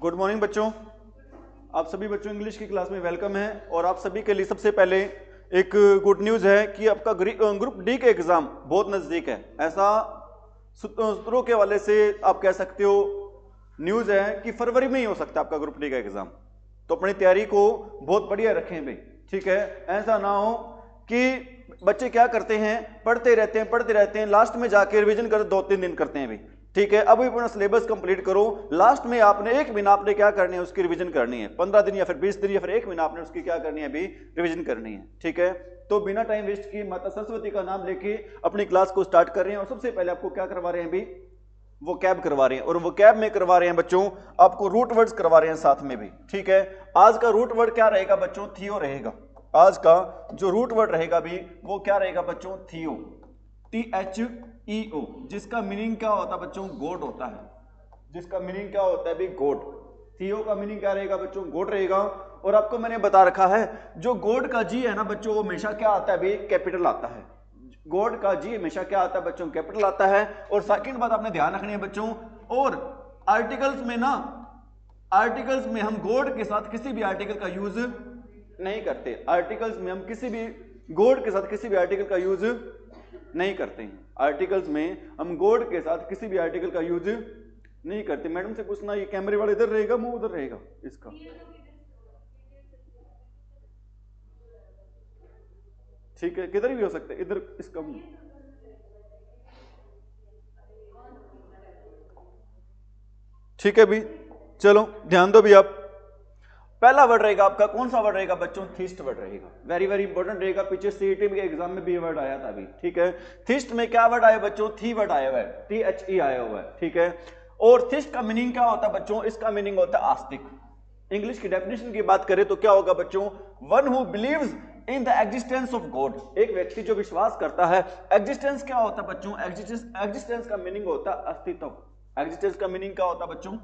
Good morning बच्चों। आप सभी बच्चों इंग्लिश की क्लास में वेलकम है। और आप सभी के लिए सबसे पहले एक गुड न्यूज़ है कि आपका ग्रुप डी का एग्ज़ाम बहुत नज़दीक है। ऐसा सूत्रों के हवाले से आप कह सकते हो न्यूज़ है कि फरवरी में ही हो सकता है आपका ग्रुप डी का एग्ज़ाम। तो अपनी तैयारी को बहुत बढ़िया रखें भाई, ठीक है। ऐसा ना हो कि बच्चे क्या करते हैं, पढ़ते रहते हैं, लास्ट में जाके रिवीजन कर 2-3 दिन करते हैं भाई, ठीक है। अभी अपना सिलेबस कंप्लीट करो, लास्ट में आपने एक महीना आपने क्या करनी है, उसकी रिवीजन करनी है। 15 दिन या फिर 20 दिन या फिर एक महीना आपने उसकी क्या करनी है, अभी रिवीजन करनी है, ठीक है। तो बिना टाइम वेस्ट किए माता सरस्वती का नाम लेके अपनी क्लास को स्टार्ट कर रहे हैं। और सबसे पहले आपको क्या करवा रहे हैं अभी, वो कैब करवा रहे हैं। और वो कैब में करवा रहे हैं बच्चों आपको रूट वर्ड्स करवा रहे हैं साथ में भी, ठीक है। आज का रूट वर्ड क्या रहेगा बच्चों, थियो रहेगा। आज का जो रूट वर्ड रहेगा भी वो क्या रहेगा बच्चों, थियो, THEO, जिसका मीनिंग क्या होता है बच्चों, गॉड होता है। जिसका मीनिंग क्या होता है भी, गॉड। थियो का मीनिंग क्या रहेगा बच्चों, गॉड रहेगा। और आपको मैंने बता रखा है जो गॉड का जी है ना बच्चों, वो हमेशा क्या आता है भी, कैपिटल आता है। गॉड का जी हमेशा क्या आता है बच्चों, कैपिटल आता है। और सेकंड बात आपने ध्यान रखनी है बच्चों, और आर्टिकल्स में ना, आर्टिकल्स में हम गॉड के साथ किसी भी आर्टिकल का यूज नहीं करते। आर्टिकल्स में हम किसी भी गॉड के साथ किसी भी आर्टिकल का यूज नहीं करते हैं। आर्टिकल्स में हम गॉड के साथ किसी भी आर्टिकल का यूज नहीं करते। मैडम से पूछना, ये कैमरे वाला इधर रहेगा, मुंह उधर रहेगा इसका, ठीक है, किधर भी हो सकता है, इधर इसका मुंह, ठीक है भी। चलो ध्यान दो भी आप। पहला वर्ड रहेगा आपका, कौन सा वर्ड रहेगा बच्चों, थिस्ट वर्ड रहेगा। वेरी वेरी इंपॉर्टेंट रहेगा, पीछे सीईटी के एग्जाम में भी ये वर्ड आया था अभी, ठीक है। थिस्ट में क्या वर्ड आया बच्चों, थी वर्ड आया हुआ है, THE आया हुआ है, ठीक है। और थिस्ट का मीनिंग क्या होता है बच्चों, इसका मीनिंग होता है आस्तिक। इंग्लिश की डेफिनेशन की बात करें तो क्या होगा बच्चों, one who believes in the existence of God. एक व्यक्ति जो विश्वास करता है। एग्जिस्टेंस क्या होता है बच्चों, एग्जिस्टेंस का मीनिंग होता है अस्तित्व। एग्जिस्टेंस का मीनिंग क्या होता है बच्चों,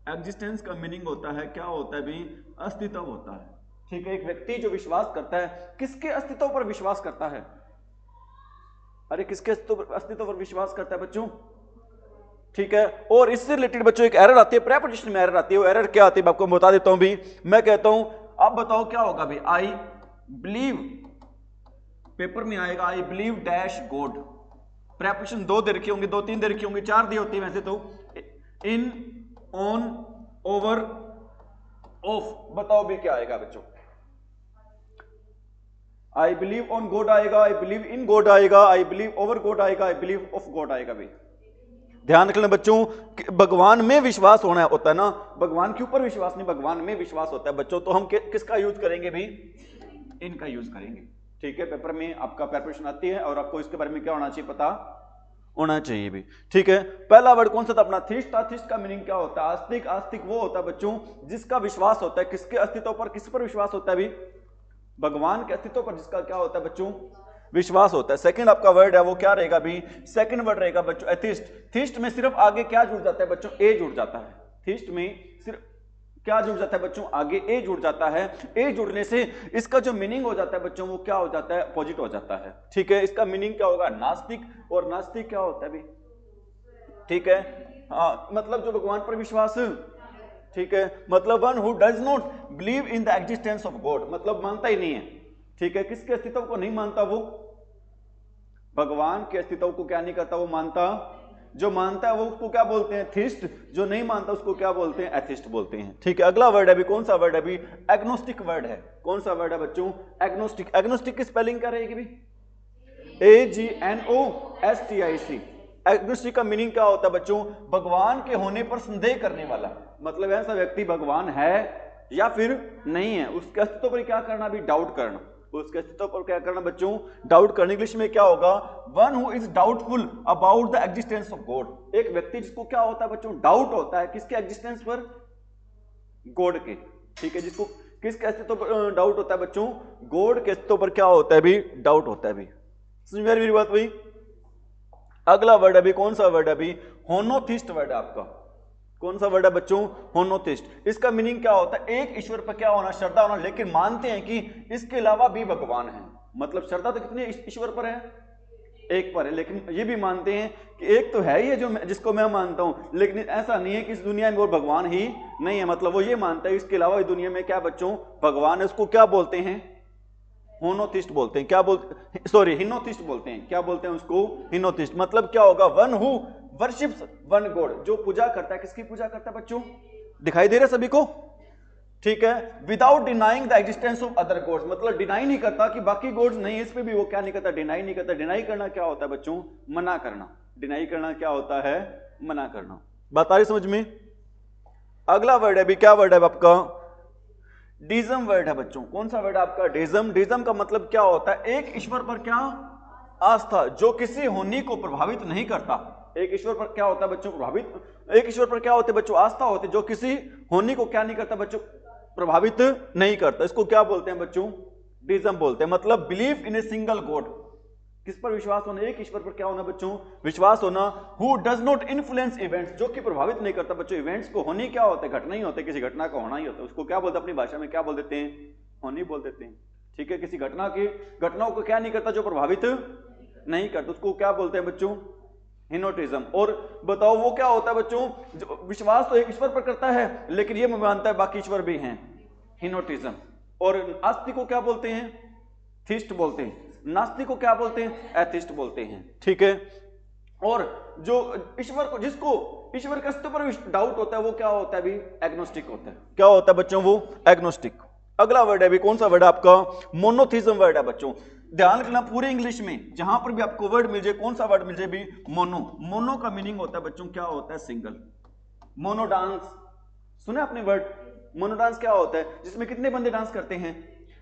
एग्जिस्टेंस का मीनिंग होता है, क्या होता है भी, अस्तित्व होता है, ठीक है। एक व्यक्ति जो विश्वास करता है, किसके अस्तित्व पर विश्वास करता है, अरे किसके अस्तित्व पर विश्वास करता है बच्चों, ठीक है। और इससे रिलेटेड बच्चों एक एरर आती है, प्रेपोजिशन में एरर आती है। वो एरर क्या आती है आपको बता देता हूं भी। मैं कहता हूं, आप बताओ क्या होगा भी, आई बिलीव, पेपर में आएगा I believe dash God. Preposition 2 दे रखी होंगी, 2-3 दे रखी होंगी, 4 दी होती है वैसे तो, इन, ऑन, ओवर, ऑफ। बताओ भी क्या आएगा बच्चों, आई बिलीव ऑन गॉड आएगा, आई बिलीव इन गॉड आएगा, आई बिलीव ओवर गॉड आएगा, आई बिलीव ऑफ गॉड आएगा भी। ध्यान रख लें बच्चों, भगवान में विश्वास होना होता है ना, भगवान के ऊपर विश्वास नहीं, भगवान में विश्वास होता है बच्चों। तो हम किसका यूज करेंगे भी, इनका यूज करेंगे, ठीक है। पेपर में आपका प्रिपरेशन आती है और आपको इसके बारे में क्या होना चाहिए, पता होना चाहिए भी, ठीक है। पहला वर्ड कौन सा था अपना, थिस्ट था। थिस्ट का मीनिंग क्या होता है, आस्तिक। आस्तिक वो होता है बच्चों जिसका विश्वास होता है, किसके अस्तित्व पर, किस पर विश्वास होता है भी, भगवान के अस्तित्व पर जिसका क्या होता है बच्चों, विश्वास होता है। सेकंड आपका वर्ड है वो क्या रहेगा भी, सेकंड वर्ड रहेगा बच्चों एथिस्ट। थिस्ट में सिर्फ आगे क्या जुड़ जाता है बच्चों, ए जुड़ जाता है। थिस्ट में सिर्फ क्या जुड़ जाता है बच्चों, आगे ए जुड़ जाता है। ए जुड़ने से इसका जो मीनिंग हो जाता है बच्चों, वो क्या हो जाता है, अपोजिट हो जाता है, ठीक है। इसका मीनिंग क्या होगा, नास्तिक। और नास्तिक क्या होता है भी, ठीक है, हाँ, मतलब जो भगवान पर विश्वास, ठीक है, मतलब one who does not believe in the existence of God, मतलब मानता ही नहीं है, ठीक है। किसके अस्तित्व को नहीं मानता वो, भगवान के अस्तित्व को क्या नहीं करता वो मानता। जो मानता है वो उसको क्या बोलते हैं, थिस्ट। जो नहीं मानता उसको क्या बोलते हैं, एथिस्ट बोलते हैं, ठीक है। अगला वर्ड है भी, कौन सा वर्ड है भी, एग्नोस्टिक वर्ड है। कौन सा वर्ड है बच्चों, एग्नोस्टिक। एग्नोस्टिक की स्पेलिंग क्या रहेगी भी, AGNOSTIC। एग्नोस्टिक का मीनिंग क्या होता है बच्चों, भगवान के होने पर संदेह करने वाला। मतलब ऐसा व्यक्ति भगवान है या फिर नहीं है, उसके अस्तित्व पर क्या करना भी, डाउट करना। उसके अस्तित्व पर क्या करना बच्चों, डाउट करना। इंग्लिश में क्या होगा, one who is doubtful about the existence of God. एक व्यक्ति जिसको क्या होता है बच्चों, डाउट होता है, किसके एग्जिस्टेंस पर, गॉड के, ठीक है। जिसको किसके अस्तित्व पर डाउट होता है बच्चों, गॉड के अस्तित्व पर क्या होता है भी, डाउट होता है भी। समझ में मेरी बात हुई। अगला वर्ड अभी कौन सा वर्ड अभी, होनोथिस्ट वर्ड है आपका। कौन सा वर्ड है बच्चों, होनोथिस्ट। इसका मीनिंग क्या होता है, एक ईश्वर पर क्या होना, श्रद्धा होना, लेकिन मानते हैं कि इसके अलावा भी भगवान है। मतलब श्रद्धा तो कितने ईश्वर पर है, एक पर है, लेकिन ये भी मानते हैं कि एक तो है ही है जो जिसको मैं मानता हूं, लेकिन ऐसा नहीं है कि इस दुनिया में और भगवान ही नहीं है। मतलब वो ये मानता है इसके अलावा इस दुनिया में क्या बच्चों भगवान है। उसको क्या बोलते हैं? होनोथिस्ट बोलते हैं। क्या बोलते, सॉरी, हिनोथिस्ट बोलते हैं। क्या बोलते हैं उसको? हिनोथिस्ट। मतलब क्या होगा? One who worships one God, जो पूजा करता है। किसकी पूजा करता है बच्चों? दिखाई दे रहा है सभी को? ठीक है। Without denying the existence of other gods, मतलब डिनाई नहीं करता कि बाकी गॉड्स नहीं है, इस पे भी वो क्या नहीं करता? डिनाई नहीं करता। डिनाई करना क्या होता है बच्चों? मना करना। डिनाई करना क्या होता है? मना करना। बात आ रही समझ में? अगला वर्ड है भी, क्या वर्ड है आपका? डीजम वर्ड है बच्चों। कौन सा वर्ड है आपका? डीजम। डीजम का मतलब क्या होता है? एक ईश्वर पर क्या? आस्था, जो किसी होनी को प्रभावित नहीं करता। एक ईश्वर पर क्या होता है बच्चों? प्रभावित। एक ईश्वर पर क्या होते बच्चों? आस्था होती, जो किसी होनी को क्या नहीं करता बच्चों? प्रभावित नहीं करता। इसको क्या बोलते हैं बच्चों? डीजम बोलते हैं। मतलब believe in a single God, किस पर विश्वास होना? एक ईश्वर पर क्या होना बच्चों? विश्वास होना। Who does not influence events, जो कि प्रभावित नहीं करता बच्चों इवेंट्स को। होनी क्या होता है? घटना ही होता है, किसी घटना का होना ही होता है। उसको क्या बोलते हैं? अपनी भाषा में क्या बोल देते हैं? होनी बोल देते हैं। ठीक है। किसी घटनाओं को क्या नहीं करता? जो प्रभावित नहीं करता, उसको क्या बोलते हैं बच्चों? हिनोटिज्म। और बताओ वो क्या होता है बच्चों? विश्वास तो एक ईश्वर पर करता है, लेकिन ये मानता है बाकी ईश्वर भी हैं। हिनोटिज्म। और आस्तिक को क्या बोलते हैं? थीस्ट बोलते हैं। नास्तिक को क्या बोलते हैं? एथिस्ट बोलते हैं। ठीक है। और जो ईश्वर को, जिसको ईश्वर के अस्तित्व पर डाउट होता है, वो क्या होता है भी? एग्नोस्टिक होता है। क्या होता है बच्चों? वो एग्नोस्टिक। अगला वर्ड है भी, कौन सा वर्ड है आपका? मोनोथिज्म वर्ड है बच्चों। ध्यान रखना पूरी इंग्लिश में जहां पर भी आपको वर्ड मिल जाए, कौन सा वर्ड मिल जाए भी? मोनो। मोनो का मीनिंग होता है बच्चों, क्या होता है? सिंगल। मोनो डांस सुना आपने वर्ड? मोनो डांस क्या होता है? जिसमें कितने बंदे डांस करते हैं?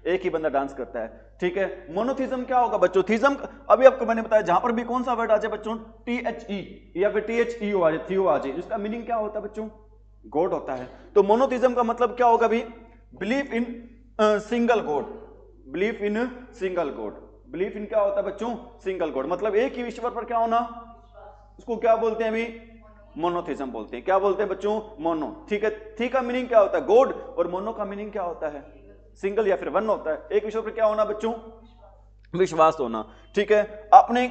एक ही बंदा डांस करता है। ठीक है। मोनोथिज्म क्या होगा बच्चों? थिज्म अभी आपको मैंने बताया, जहां पर भी कौन सा वर्ड आ जाए बच्चों? THE या फिर THEO आ जाए, थियो आ जाए, जिसका मीनिंग क्या होता है बच्चों? गॉड होता है। तो मोनोथिज्म का मतलब क्या होगा भी? Believe in single God. Believe in single God. Believe in क्या होता है बच्चों? Single God. मतलब एक ही ईश्वर पर क्या होना, उसको क्या बोलते हैं अभी? मोनोथिज्म बोलते हैं। क्या बोलते हैं बच्चों? मोनो। ठीक है। थी का मीनिंग क्या होता है? गॉड। और मोनो का मीनिंग क्या होता है? सिंगल या फिर वन होता है। एक ईश्वर पर क्या होना बच्चों? विश्वास होना। ठीक है। आपने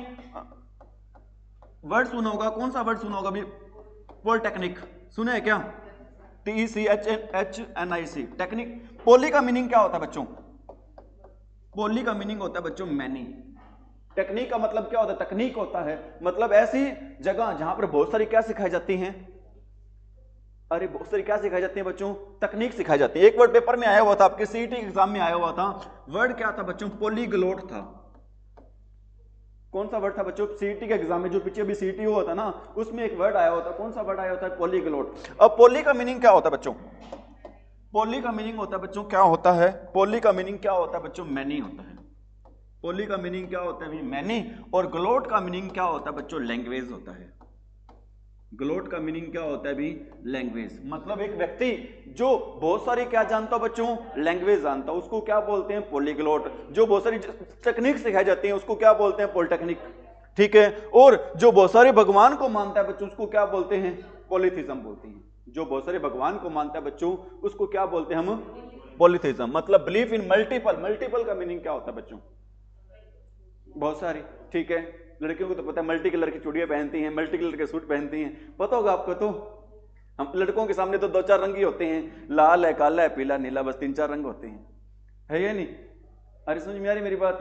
वर्ड सुना होगा, कौन सा वर्ड सुना होगा अभी? पॉलिटेक्निक सुना है क्या? TECHNIC, technique. पोली का मीनिंग क्या होता है बच्चों? पोली का मीनिंग होता है बच्चों मैनी। टेक्निक का मतलब क्या होता है? तकनीक होता है। मतलब ऐसी जगह जहां पर बहुत सारी क्या सिखाई जाती हैं? अरे बहुत सारी क्या सिखाई जाती है बच्चों? तकनीक सिखाई जाती है। एक वर्ड पेपर में आया हुआ था, आपके सीईटी एग्जाम में आया हुआ था। वर्ड क्या था बच्चों? पॉलीग्लोट था। कौन सा वर्ड था बच्चों? सीईटी के एग्जाम में, जो पीछे भी सीईटी हुआ था ना, उसमें एक वर्ड आया होता। कौन सा वर्ड आया होता है? पॉलीग्लोट। अब पोली का मीनिंग क्या होता है बच्चों? पोली का मीनिंग होता है बच्चों, क्या होता है? पोली का मीनिंग क्या होता है बच्चों? मैनी होता है। पोली का मीनिंग क्या होता है? मैनी। और ग्लोट का मीनिंग क्या होता है बच्चों? लैंग्वेज होता है। ग्लोट का मीनिंग क्या होता है भी? लैंग्वेज। मतलब एक व्यक्ति जो बहुत सारी क्या जानता हो बच्चों? लैंग्वेज जानता हो, उसको क्या बोलते हैं? पॉलीग्लोट। जो बहुत सारी टेक्निक सिखाई जाती है, उसको क्या बोलते हैं? पॉलिटेक्निक। ठीक है। और जो बहुत सारे भगवान को मानता है बच्चों, उसको क्या बोलते हैं? पॉलीथिज्म बोलते हैं। जो बहुत सारे भगवान को मानता है बच्चों, उसको क्या बोलते हैं हम? पॉलीथिज्म। मतलब बिलीफ इन मल्टीपल। मल्टीपल का मीनिंग क्या होता है बच्चों? बहुत सारी। ठीक है। लड़कियों को तो पता है, मल्टी कलर की चूड़ियां पहनती हैं, मल्टी कलर के सूट पहनती हैं, पता होगा आपको। तो हम लड़कों के सामने तो 2-4 रंग ही होते हैं, लाल है, काला है, पीला, नीला, बस 3-4 रंग होते हैं, है या नहीं? अरे समझ में आ रही मेरी बात?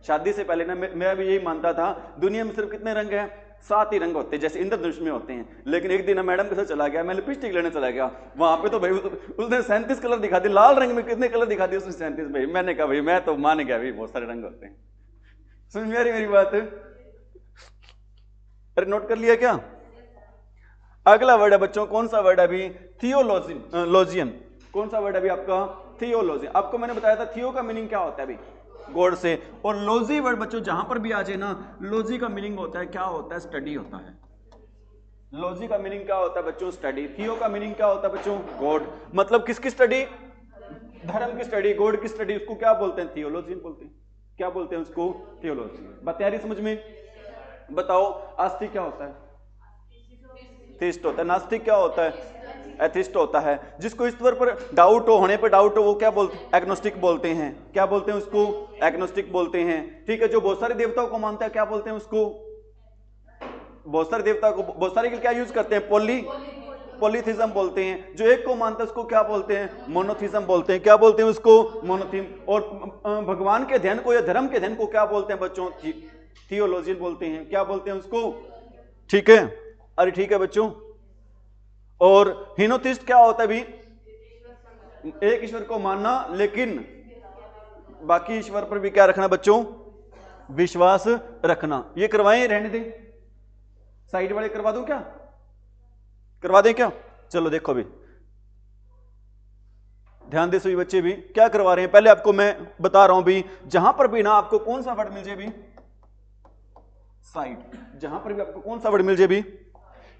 शादी से पहले ना मैं भी यही मानता था, दुनिया में सिर्फ कितने रंग हैं? 7 ही रंग होते हैं, जैसे इंद्रधनुष में होते हैं। लेकिन एक दिन मैडम के साथ चला गया, मैं लिपस्टिक लेने चला गया, वहां पे तो भाई उसने 37 कलर दिखा दिए। लाल रंग में कितने कलर दिखा दिए उसने? 37। भाई मैंने कहा भाई मैं तो मान गया भाई बहुत सारे रंग होते हैं। समझ में आ रही मेरी बात? अरे नोट कर लिया क्या? अगला वर्ड है बच्चों, कौन सा वर्ड है अभी? थियोलॉजियन। कौन सा वर्ड है अभी आपका? थियोलॉजियन। आपको मैंने बताया था थियो का मीनिंग क्या होता है अभी? गॉड से। और लॉजी वर्ड बच्चों जहां पर भी आ जाए ना, लॉजी का मीनिंग होता है, क्या होता है? स्टडी होता है। लॉजी का मीनिंग क्या होता है बच्चों? स्टडी। थियो का मीनिंग क्या होता है बच्चों? गॉड। मतलब किसकी स्टडी? धर्म की स्टडी, गॉड की स्टडी, उसको क्या बोलते हैं? थियोलॉजियन बोलते हैं। क्या बोलते हैं उसको? थियोलॉजी। बात आ रही समझ में? बताओ आस्तिक क्या होता है? थीस्ट होता है। नास्तिक क्या होता है? एथिस्ट होता है। जिसको ईश्वर पर डाउट होने पर डाउट हो वो क्या बोलते हैं? एग्नोस्टिक बोलते हैं। क्या बोलते हैं उसको? एग्नोस्टिक बोलते हैं। ठीक है, जो बहुत सारे देवताओं को मानता है क्या बोलते हैं उसको? बहुत सारे देवता को, बहुत सारे क्या यूज करते हैं? पॉलीथिज्म बोलते हैं। जो एक को मानता है उसको क्या बोलते हैं? मोनोथिज्म बोलते हैं। क्या बोलते हैं उसको? मोनोथिज्म। और भगवान के ध्यान को या धर्म के ध्यान को क्या बोलते हैं बच्चों? थियोलॉजियन बोलते हैं। क्या बोलते हैं उसको? ठीक है, अरे ठीक है बच्चों। और हिनोथिस्ट क्या होता है भी? एक ईश्वर को मानना लेकिन बाकी ईश्वर पर भी क्या रखना बच्चों? विश्वास रखना। ये करवाएं, रहने दें, साइड वाले करवा दूं क्या? करवा दें क्या? चलो देखो भी, ध्यान दे सभी बच्चे भी क्या करवा रहे हैं। पहले आपको मैं बता रहा हूं भी, जहां पर भी ना आपको कौन सा वर्ड मिल जाए भी? साइड। जहां पर भी आपको कौन सा वर्ड मिल जाए भी?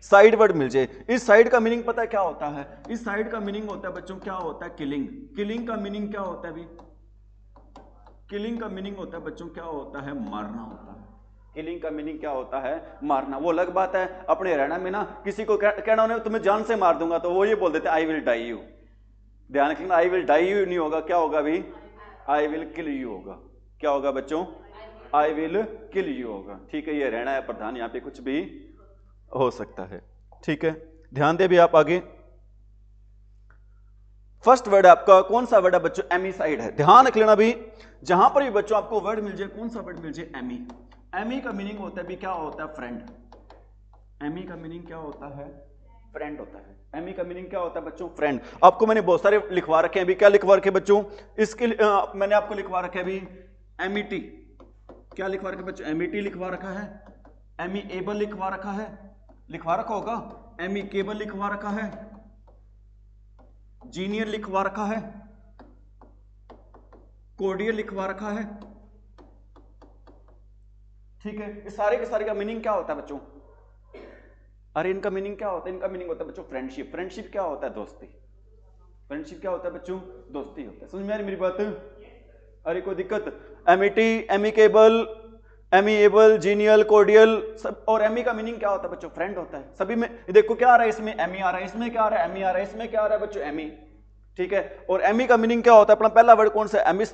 साइड वर्ड मिल जाए। इस साइड का मीनिंग पता है क्या होता है? इस साइड का मीनिंग होता है बच्चों, क्या होता है? किलिंग। किलिंग का मीनिंग क्या होता है भी? किलिंग का मीनिंग होता है बच्चों, क्या होता है? मारना होता है। किलिंग का मीनिंग क्या होता है? मारना। वो अलग बात है, अपने हरियाणा में ना किसी को कहना उन्हें तुम्हें जान से मार दूंगा, तो वो ये बोल देते आई विल डाई यू। ध्यान रखना, आई विल डाई यू नहीं होगा, क्या होगा भी? आई विल किल यू होगा। क्या होगा बच्चों? आई विल किल यू होगा। ठीक है, ये हरियाणा है प्रधान, यहाँ पे कुछ भी हो सकता है। ठीक है, ध्यान दे भी आप आगे। फर्स्ट वर्ड आपका कौन सा वर्ड है बच्चों? एमीसाइड है। ध्यान रख लेना भी, जहां पर भी बच्चों आपको वर्ड मिल जाए, कौन सा वर्ड मिल जाए? एमी। एमी का मीनिंग होता है भी क्या होता है? फ्रेंड। एमी का मीनिंग क्या होता है? फ्रेंड होता है। एमी का मीनिंग क्या होता है बच्चों? फ्रेंड। आपको मैंने बहुत सारे लिखवा रखे हैं भी। क्या लिखवा रखे बच्चों? इसके मैंने आपको लिखवा रखा है भी एमिटी। क्या लिखवा रखा है बच्चों? एमिटी लिखवा रखा है। एमी एबल लिखवा रखा है, लिखवा रखा होगा। एमी केबल लिखवा रखा है, जीनियर लिखवा रखा है, कोडियल लिखवा रखा है। ठीक है, इस सारे के सारे का मीनिंग क्या होता है बच्चों? अरे इनका मीनिंग क्या होता है? इनका मीनिंग होता है बच्चों फ्रेंडशिप। फ्रेंडशिप क्या होता है? दोस्ती। फ्रेंडशिप क्या होता है बच्चों? दोस्ती होता है। समझ में आ रही मेरी बात? अरे कोई दिक्कत? एमिटी, एमिकेबल, एमीएबल, जीनियल, कोडियल सब। और एमी का मीनिंग क्या होता है बच्चों? फ्रेंड होता है। सभी में देखो क्या आ रहा है, इसमें एमी आ रहा है, इसमें क्या आ रहा है? एमी आ रहा है, इसमें क्या आ रहा है बच्चों? एमी। ठीक है, और एमी का मीनिंग क्या होता है? अपना पहला वर्ड कौन सा? एमिस।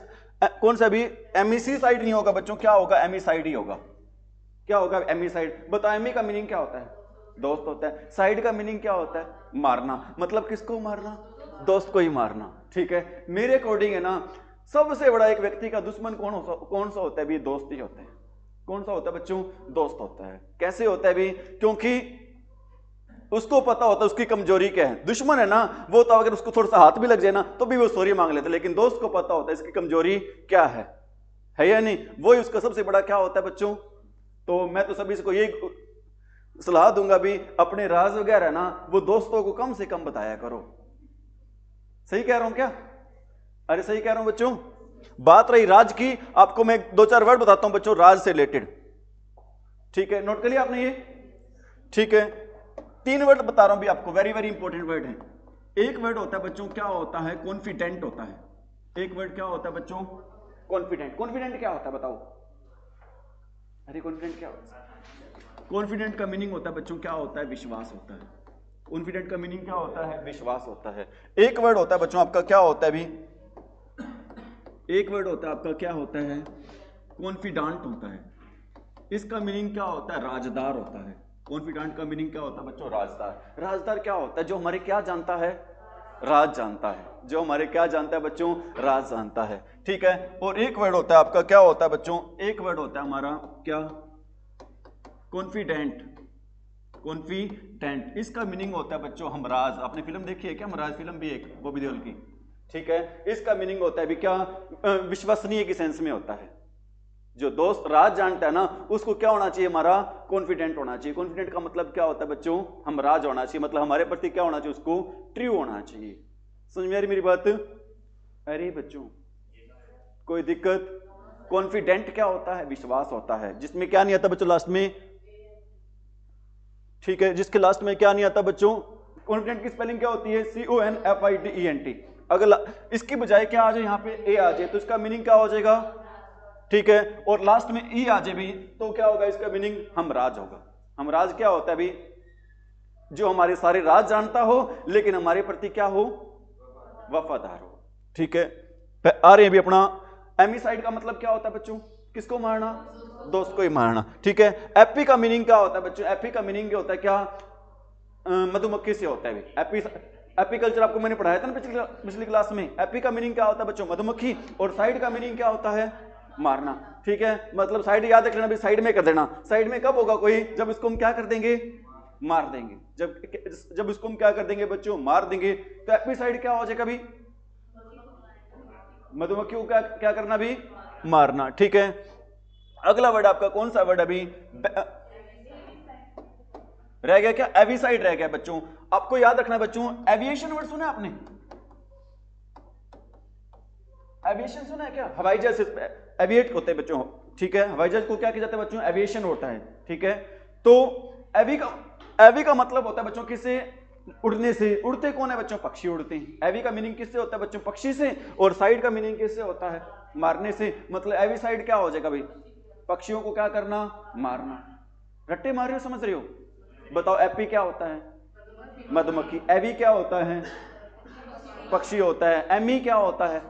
कौन सा भी? एमिसी साइड नहीं होगा बच्चों, क्या होगा? एमिसाइड ही होगा। क्या होगा? एमिसाइड। बताओ एमी का मीनिंग क्या होता है? दोस्त होता है। साइड का मीनिंग क्या होता है? मारना। मतलब किसको मारना? दोस्त को ही मारना। ठीक है, मेरे अकॉर्डिंग है ना, सबसे बड़ा एक व्यक्ति का दुश्मन कौन सा होता है भी? दोस्त ही होता है। कौन सा होता है बच्चों? दोस्त होता है। कैसे होता है भी? क्योंकि उसको पता होता है उसकी कमजोरी क्या है। दुश्मन है ना, वो तो अगर उसको थोड़ा सा हाथ भी लग जाए ना तो भी वो सॉरी मांग लेता है, लेकिन दोस्त को पता होता है इसकी कमजोरी क्या है या नहीं? वही उसका सबसे बड़ा क्या होता है बच्चों? तो मैं तो सभी को यही सलाह दूंगा भी, अपने राज वगैरह ना वो दोस्तों को कम से कम बताया करो। सही कह रहा हूं क्या? अरे सही कह रहा हूं बच्चों। बात रही राज की, आपको मैं 2-4 वर्ड बताता हूं बच्चों राज से रिलेटेड। ठीक है, नोट कर लिया आपने ये? ठीक है, 3 वर्ड बता रहा हूं भी आपको, वेरी वेरी इंपॉर्टेंट वर्ड है। एक वर्ड होता है बच्चों, क्या होता है? कॉन्फिडेंट होता है। एक वर्ड क्या होता है बच्चों? कॉन्फिडेंट। कॉन्फिडेंट क्या होता है बताओ? अरे कॉन्फिडेंट क्या होता है? कॉन्फिडेंट का मीनिंग होता है बच्चों, क्या होता है? विश्वास होता है। कॉन्फिडेंट का मीनिंग क्या होता है? विश्वास होता है। एक वर्ड होता है बच्चों आपका, क्या होता है भी? एक वर्ड होता है आपका, क्या होता है? कॉन्फिडेंट होता है। इसका मीनिंग क्या होता है? राजदार होता है। कॉन्फिडेंट का मीनिंग क्या होता है बच्चों? राजदार। राजदार क्या होता है? जो हमारे क्या जानता है? राज जानता है। जो हमारे क्या जानता है बच्चों? राज जानता है। ठीक है, और एक वर्ड होता है आपका, क्या होता है बच्चों? एक वर्ड होता है हमारा क्या? कॉन्फिडेंट। कॉन्फिडेंट, इसका मीनिंग होता है बच्चों हमराज। आपने फिल्म देखी है क्या? हमराज फिल्म भी एक बॉबी देओल की। ठीक है, इसका मीनिंग होता है भी क्या? विश्वसनीय की सेंस में होता है। जो दोस्त राज जानता है ना उसको क्या होना चाहिए? हमारा कॉन्फिडेंट होना चाहिए। कॉन्फिडेंट का मतलब क्या होता है बच्चों? हम राज होना चाहिए, मतलब हमारे प्रति क्या होना चाहिए? उसको ट्रू होना चाहिए। समझ में आ रही मेरी बात? अरे बच्चों कोई दिक्कत? कॉन्फिडेंट क्या होता है? विश्वास होता है, जिसमें क्या नहीं आता बच्चों लास्ट में? ठीक है, जिसके लास्ट में क्या नहीं आता बच्चों? कॉन्फिडेंट की स्पेलिंग क्या होती है? CONFIDENT। अगर इसकी बजाय क्या आ जाए यहाँ पे? ए आ जाए तो इसका मीनिंग क्या हो जाएगा? ठीक है, और लास्ट में ई आ जाए भी तो क्या होगा? इसका मीनिंग हमराज होगा। हमराज क्या होता है भी? जो हमारे सारे राज जानता हो लेकिन हमारे प्रति क्या हो, वफादार हो। ठीक है, आ रहे हैं भी अपना एमिसाइड का मतलब क्या होता है बच्चों, किसको मारना, दोस्त को ही मारना। ठीक है, एपी का मीनिंग क्या होता है बच्चों, एपी का मीनिंग क्या होता है, क्या मधुमक्खी से होता है। एपी एपीकल्चर आपको मैंने पढ़ाया था ना पिछली क्लास में। एपी का मीनिंग क्या होता है बच्चों, मधुमक्खी, और साइड का मीनिंग क्या होता है, मारना। ठीक है, मतलब साइड याद रख लेना भी, साइड में कर देना। साइड में कब होगा कोई, जब इसको हम क्या कर देंगे, मार देंगे। जब इसको हम क्या कर देंगे बच्चों, मार देंगे। तो एपिसाइड क्या हो जाएगा भी, मधुमक्खी को क्या करना भी, मारना। ठीक है, अगला वर्ड आपका कौन सा वर्ड अभी रह गया, क्या एविसाइड रह गया बच्चों। आपको याद रखना बच्चों, एविएशन वर्ड सुना आपने, एविएशन सुना है क्या, हवाई जहाज एविएट होते हैं बच्चों। ठीक है, हवाई जहाज को क्या किया जाता है बच्चों, एविएशन होता है। ठीक है, तो एवी का मतलब होता है बच्चों किससे, उड़ने से। उड़ते कौन है बच्चों, पक्षी उड़ते हैं। एवी का मीनिंग किससे होता है बच्चों, पक्षी से। और साइड का मीनिंग किससे होता है, मारने से। मतलब एवी साइड क्या हो जाएगा भाई, पक्षियों को क्या करना, मारना। रट्टे मार रहे हो, समझ रहे हो, बताओ। एपी क्या होता है, मधुमक्खी। एवी क्या होता है, पक्षी होता है। एमी क्या होता है,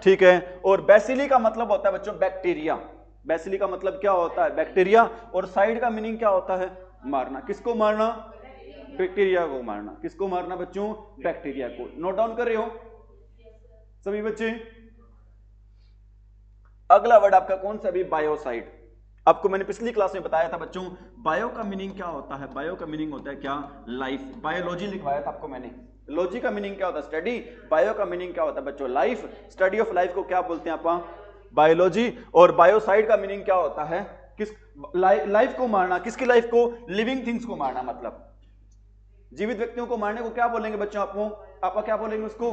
ठीक है। और बेसिली का मतलब होता है बच्चों बैक्टीरिया। बेसिली का मतलब क्या होता है, बैक्टीरिया। और साइड का मीनिंग क्या होता है, मारना। किसको मारना, बैक्टीरिया को मारना। किसको मारना बच्चों, बैक्टीरिया को। नोट डाउन कर रहे हो सभी बच्चे। अगला वर्ड आपका कौन सा भी, बायोसाइड। आपको मैंने पिछली क्लास में बताया था बच्चों, बायो का मीनिंग क्या होता है। बायो का मीनिंग होता है क्या, लाइफ। बायोलॉजी लिखवाया था आपको मैंने। लॉजी का मीनिंग क्या होता है, स्टडी। बायो का मीनिंग क्या होता है बच्चों, लाइफ। स्टडी ऑफ लाइफ को क्या बोलते हैं आप, बायोलॉजी। और बायोसाइड का मीनिंग क्या होता है, किस लाइफ को मारना। किसकी लाइफ को, लिविंग थिंग्स को मारना। मतलब जीवित व्यक्तियों को मारने को क्या बोलेंगे बच्चों, आप क्या बोलेंगे उसको,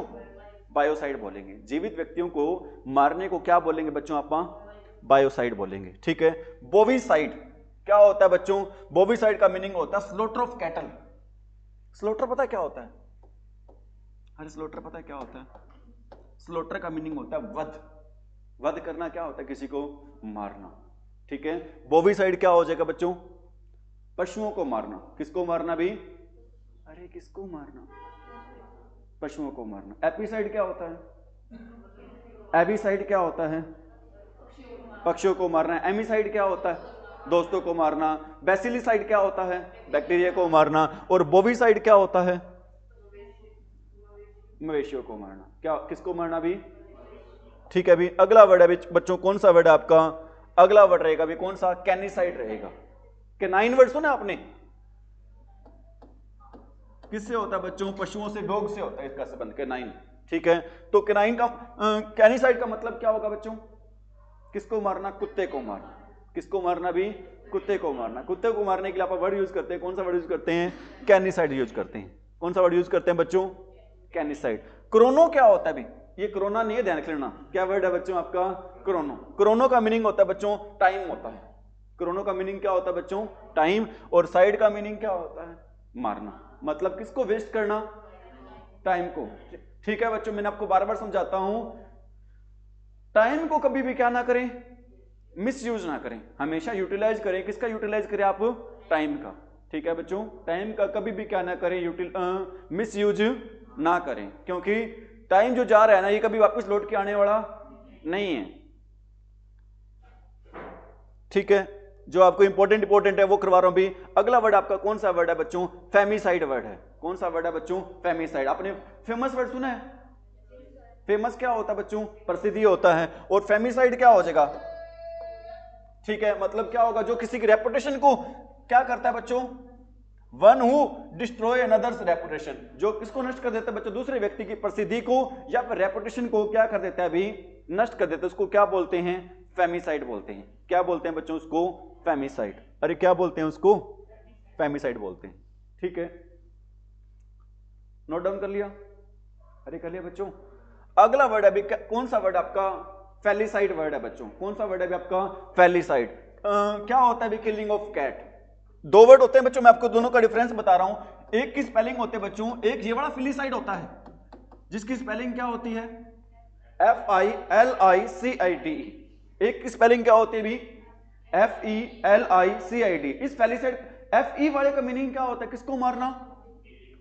बायोसाइड बोलेंगे। जीवित व्यक्तियों को मारने को क्या बोलेंगे बच्चों, आप बायोसाइड बोलेंगे। ठीक है, बोविसाइड क्या होता है बच्चों, बोविसाइड का मीनिंग होता है स्लोटर ऑफ कैटल। स्लोटर पता है क्या होता है, अरे स्लोटर पता है क्या होता है, स्लोटर का मीनिंग होता है वध। वध करना क्या होता है, किसी को मारना। ठीक है, बोविसाइड क्या हो जाएगा बच्चों, पशुओं को मारना। किसको मारना भी, अरे किसको मारना, पशुओं को मारना। एपिसाइड क्या होता है, एबिसाइड क्या होता है, पक्षियों को मारना। एमिसाइड क्या होता है, दोस्तों को मारना। बेसिलिसाइड क्या होता है, बैक्टीरिया को मारना। और बोविसाइड क्या होता है, मवेशियों को मारना। क्या, किसको मारना भी, ठीक है। अभी अगला वर्ड है बच्चों, कौन सा वर्ड है आपका, अगला वर्ड रहेगा अभी कौन सा, कैनिसाइड रहेगा। कैनाइन वर्ड सुना आपने, किससे होता है बच्चों, पशुओं से, डॉग से होता है इसका संबंध, कैनाइन। ठीक है, तो कैनाइन का कैनिसाइड का मतलब क्या होगा बच्चों, किसको मारना, कुत्ते को मारना। किसको मारना भी, कुत्ते को मारना। कुत्ते को मारने के लिए आप वर्ड यूज करते हैं, कौन सा वर्ड यूज करते हैं, कैनिसाइड यूज करते हैं। कौन सा वर्ड यूज करते हैं बच्चों, कैनिसाइड। क्रोनो क्या होता है भी, ये कोरोना नहीं है, ध्यान रख लेना। क्या वर्ड है बच्चों आपका, क्रोनो। क्रोनो का मीनिंग होता है बच्चों टाइम होता है। क्रोनो का मीनिंग क्या होता है बच्चों, टाइम। और साइड का मीनिंग क्या होता है, मारना। मतलब किसको वेस्ट करना, टाइम को। ठीक है बच्चों, मैंने आपको बार बार समझाता हूं, टाइम को कभी भी क्या ना करें, मिस यूज ना करें, हमेशा यूटिलाइज करें। किसका यूटिलाइज करें आप, टाइम का। ठीक है बच्चों, टाइम का कभी भी क्या ना करें, मिस यूज ना करें, क्योंकि टाइम जो जा रहा है ना, ये कभी वापस लौट के आने वाला नहीं है। ठीक है, जो आपको इंपॉर्टेंट है वो करवा रहा हूं भी। अगला वर्ड आपका कौन सा वर्ड है बच्चों, फेमिसाइड वर्ड है। कौन सा वर्ड है बच्चों, फेमिसाइड। आपने फेमस वर्ड सुना है, फेमस क्या होता है बच्चों, प्रसिद्धि होता है। और फेमिसाइड क्या हो जाएगा, ठीक है, मतलब क्या होगा, जो किसी की रेपुटेशन को क्या करता है बच्चों, one who destroy another's reputation. जो किसको नष्ट कर देता है बच्चों, दूसरे व्यक्ति की प्रसिद्धि को या फिर रेपुटेशन को क्या कर देता है, अभी नष्ट कर देता है। उसको क्या बोलते हैं, फेमिसाइड बोलते हैं। क्या बोलते हैं बच्चों उसको, फेमिसाइड। अरे क्या बोलते हैं उसको, फेमिसाइड बोलते हैं। ठीक है, नोट डाउन कर लिया, अरे कर लिया बच्चों। अगला वर्ड अभी कौन सा वर्ड आपका, फेलिसाइड वर्ड है बच्चों। कौन सा वर्ड है अभी आपका, फेलिसाइड। क्या होता है अभी, किलिंग ऑफ कैट। दो वर्ड होते हैं बच्चों, मैं आपको दोनों का डिफरेंस बता रहा हूं। एक की स्पेलिंग होते हैं बच्चों, एक ये वाला फिलिसाइड होता है, जिसकी स्पेलिंग क्या होती है, FILICID। एक की स्पेलिंग क्या होती है भी, FELICID। इस फेलिसाइड, FE वाले का मीनिंग क्या होता है, किसको मारना,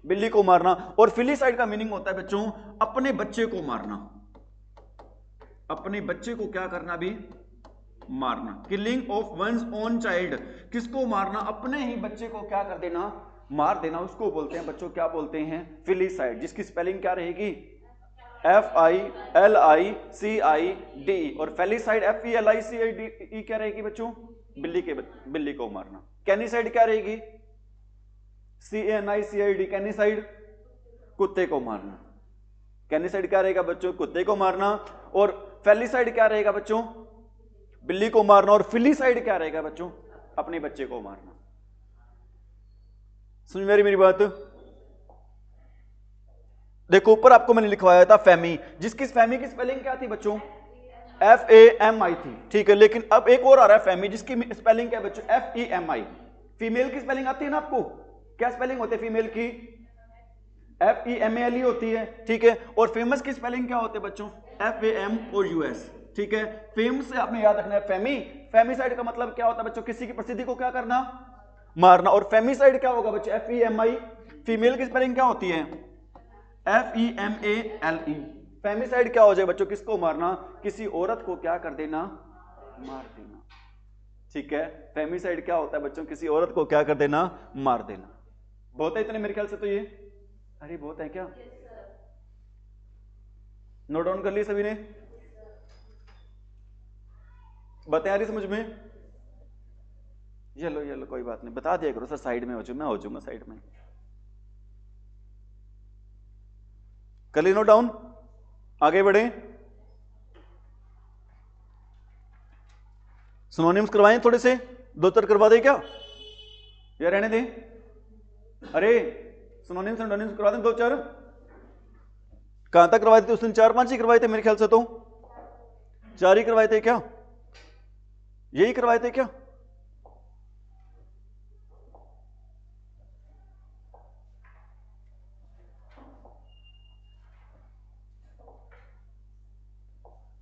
बिल्ली को मारना। और फिलिसाइड का मीनिंग होता है बच्चों अपने बच्चे को मारना, अपने बच्चे को क्या करना भी, मारना। Killing of one's own child, किसको मारना, अपने ही बच्चे को क्या कर देना, मार देना, उसको बोलते हैं बच्चों, क्या बोलते हैं, फिलिसाइड, जिसकी स्पेलिंग क्या रहेगी, FILICID। और फेलिसाइड FELICID क्या रहेगी बच्चों, बिल्ली को मारना। कैनिसाइड क्या रहेगी, CANICID, कैनिसाइड कुत्ते को मारना। कैनिसाइड क्या रहेगा बच्चों, कुत्ते को मारना। और फेलिसाइड क्या रहेगा बच्चों, बिल्ली को मारना। और फिलिसाइड क्या रहेगा बच्चों, अपने बच्चे को मारना। समझ मेरी बात। देखो ऊपर आपको मैंने लिखवाया था फैमी, जिसकी फैमी की स्पेलिंग क्या थी बच्चों, FAMI थी, ठीक है। लेकिन अब एक और आ रहा है फैमी, जिसकी स्पेलिंग क्या है बच्चों, FEMI। फीमेल की स्पेलिंग आती है ना आपको, क्या स्पेलिंग होती है फीमेल की, FEMALE होती है, ठीक है। और फेमस की स्पेलिंग क्या होती है बच्चों, FAMOUS, ठीक है। फेमस से आपने याद रखना है फैमी। फेमिसाइड का मतलब क्या होता है बच्चों, किसी की प्रसिद्धि को क्या करना, मारना। और फेमिसाइड क्या होगा बच्चों, FEMI। फीमेल की स्पेलिंग क्या होती है, FEMALE। फेमिसाइड क्या हो जाए बच्चों, किसको मारना, किसी औरत को क्या कर देना, मार देना, ठीक है। फेमिसाइड क्या होता है बच्चों, किसी औरत को क्या कर देना, मार देना। बहुत है इतने मेरे ख्याल से तो ये, अरे बहुत है क्या, नोट डाउन कर लिए सभी ने, बताया रही समझ में, ये लो कोई बात नहीं, बता दिया करो सर, साइड में हो जाऊँ, मैं हो जाऊंगा साइड में, कर ली नोट डाउन, आगे बढ़े। सिनोनिम्स करवाएं थोड़े से, दो चार करवा दे क्या, या रहने दें, अरे सिनोनिम्स एंटोनिम्स करवा दें दो चार, कहां तक करवाए थे उस दिन, 4-5 ही करवाए थे मेरे ख्याल से, तो 4 ही करवाए थे क्या, यही करवाए थे क्या,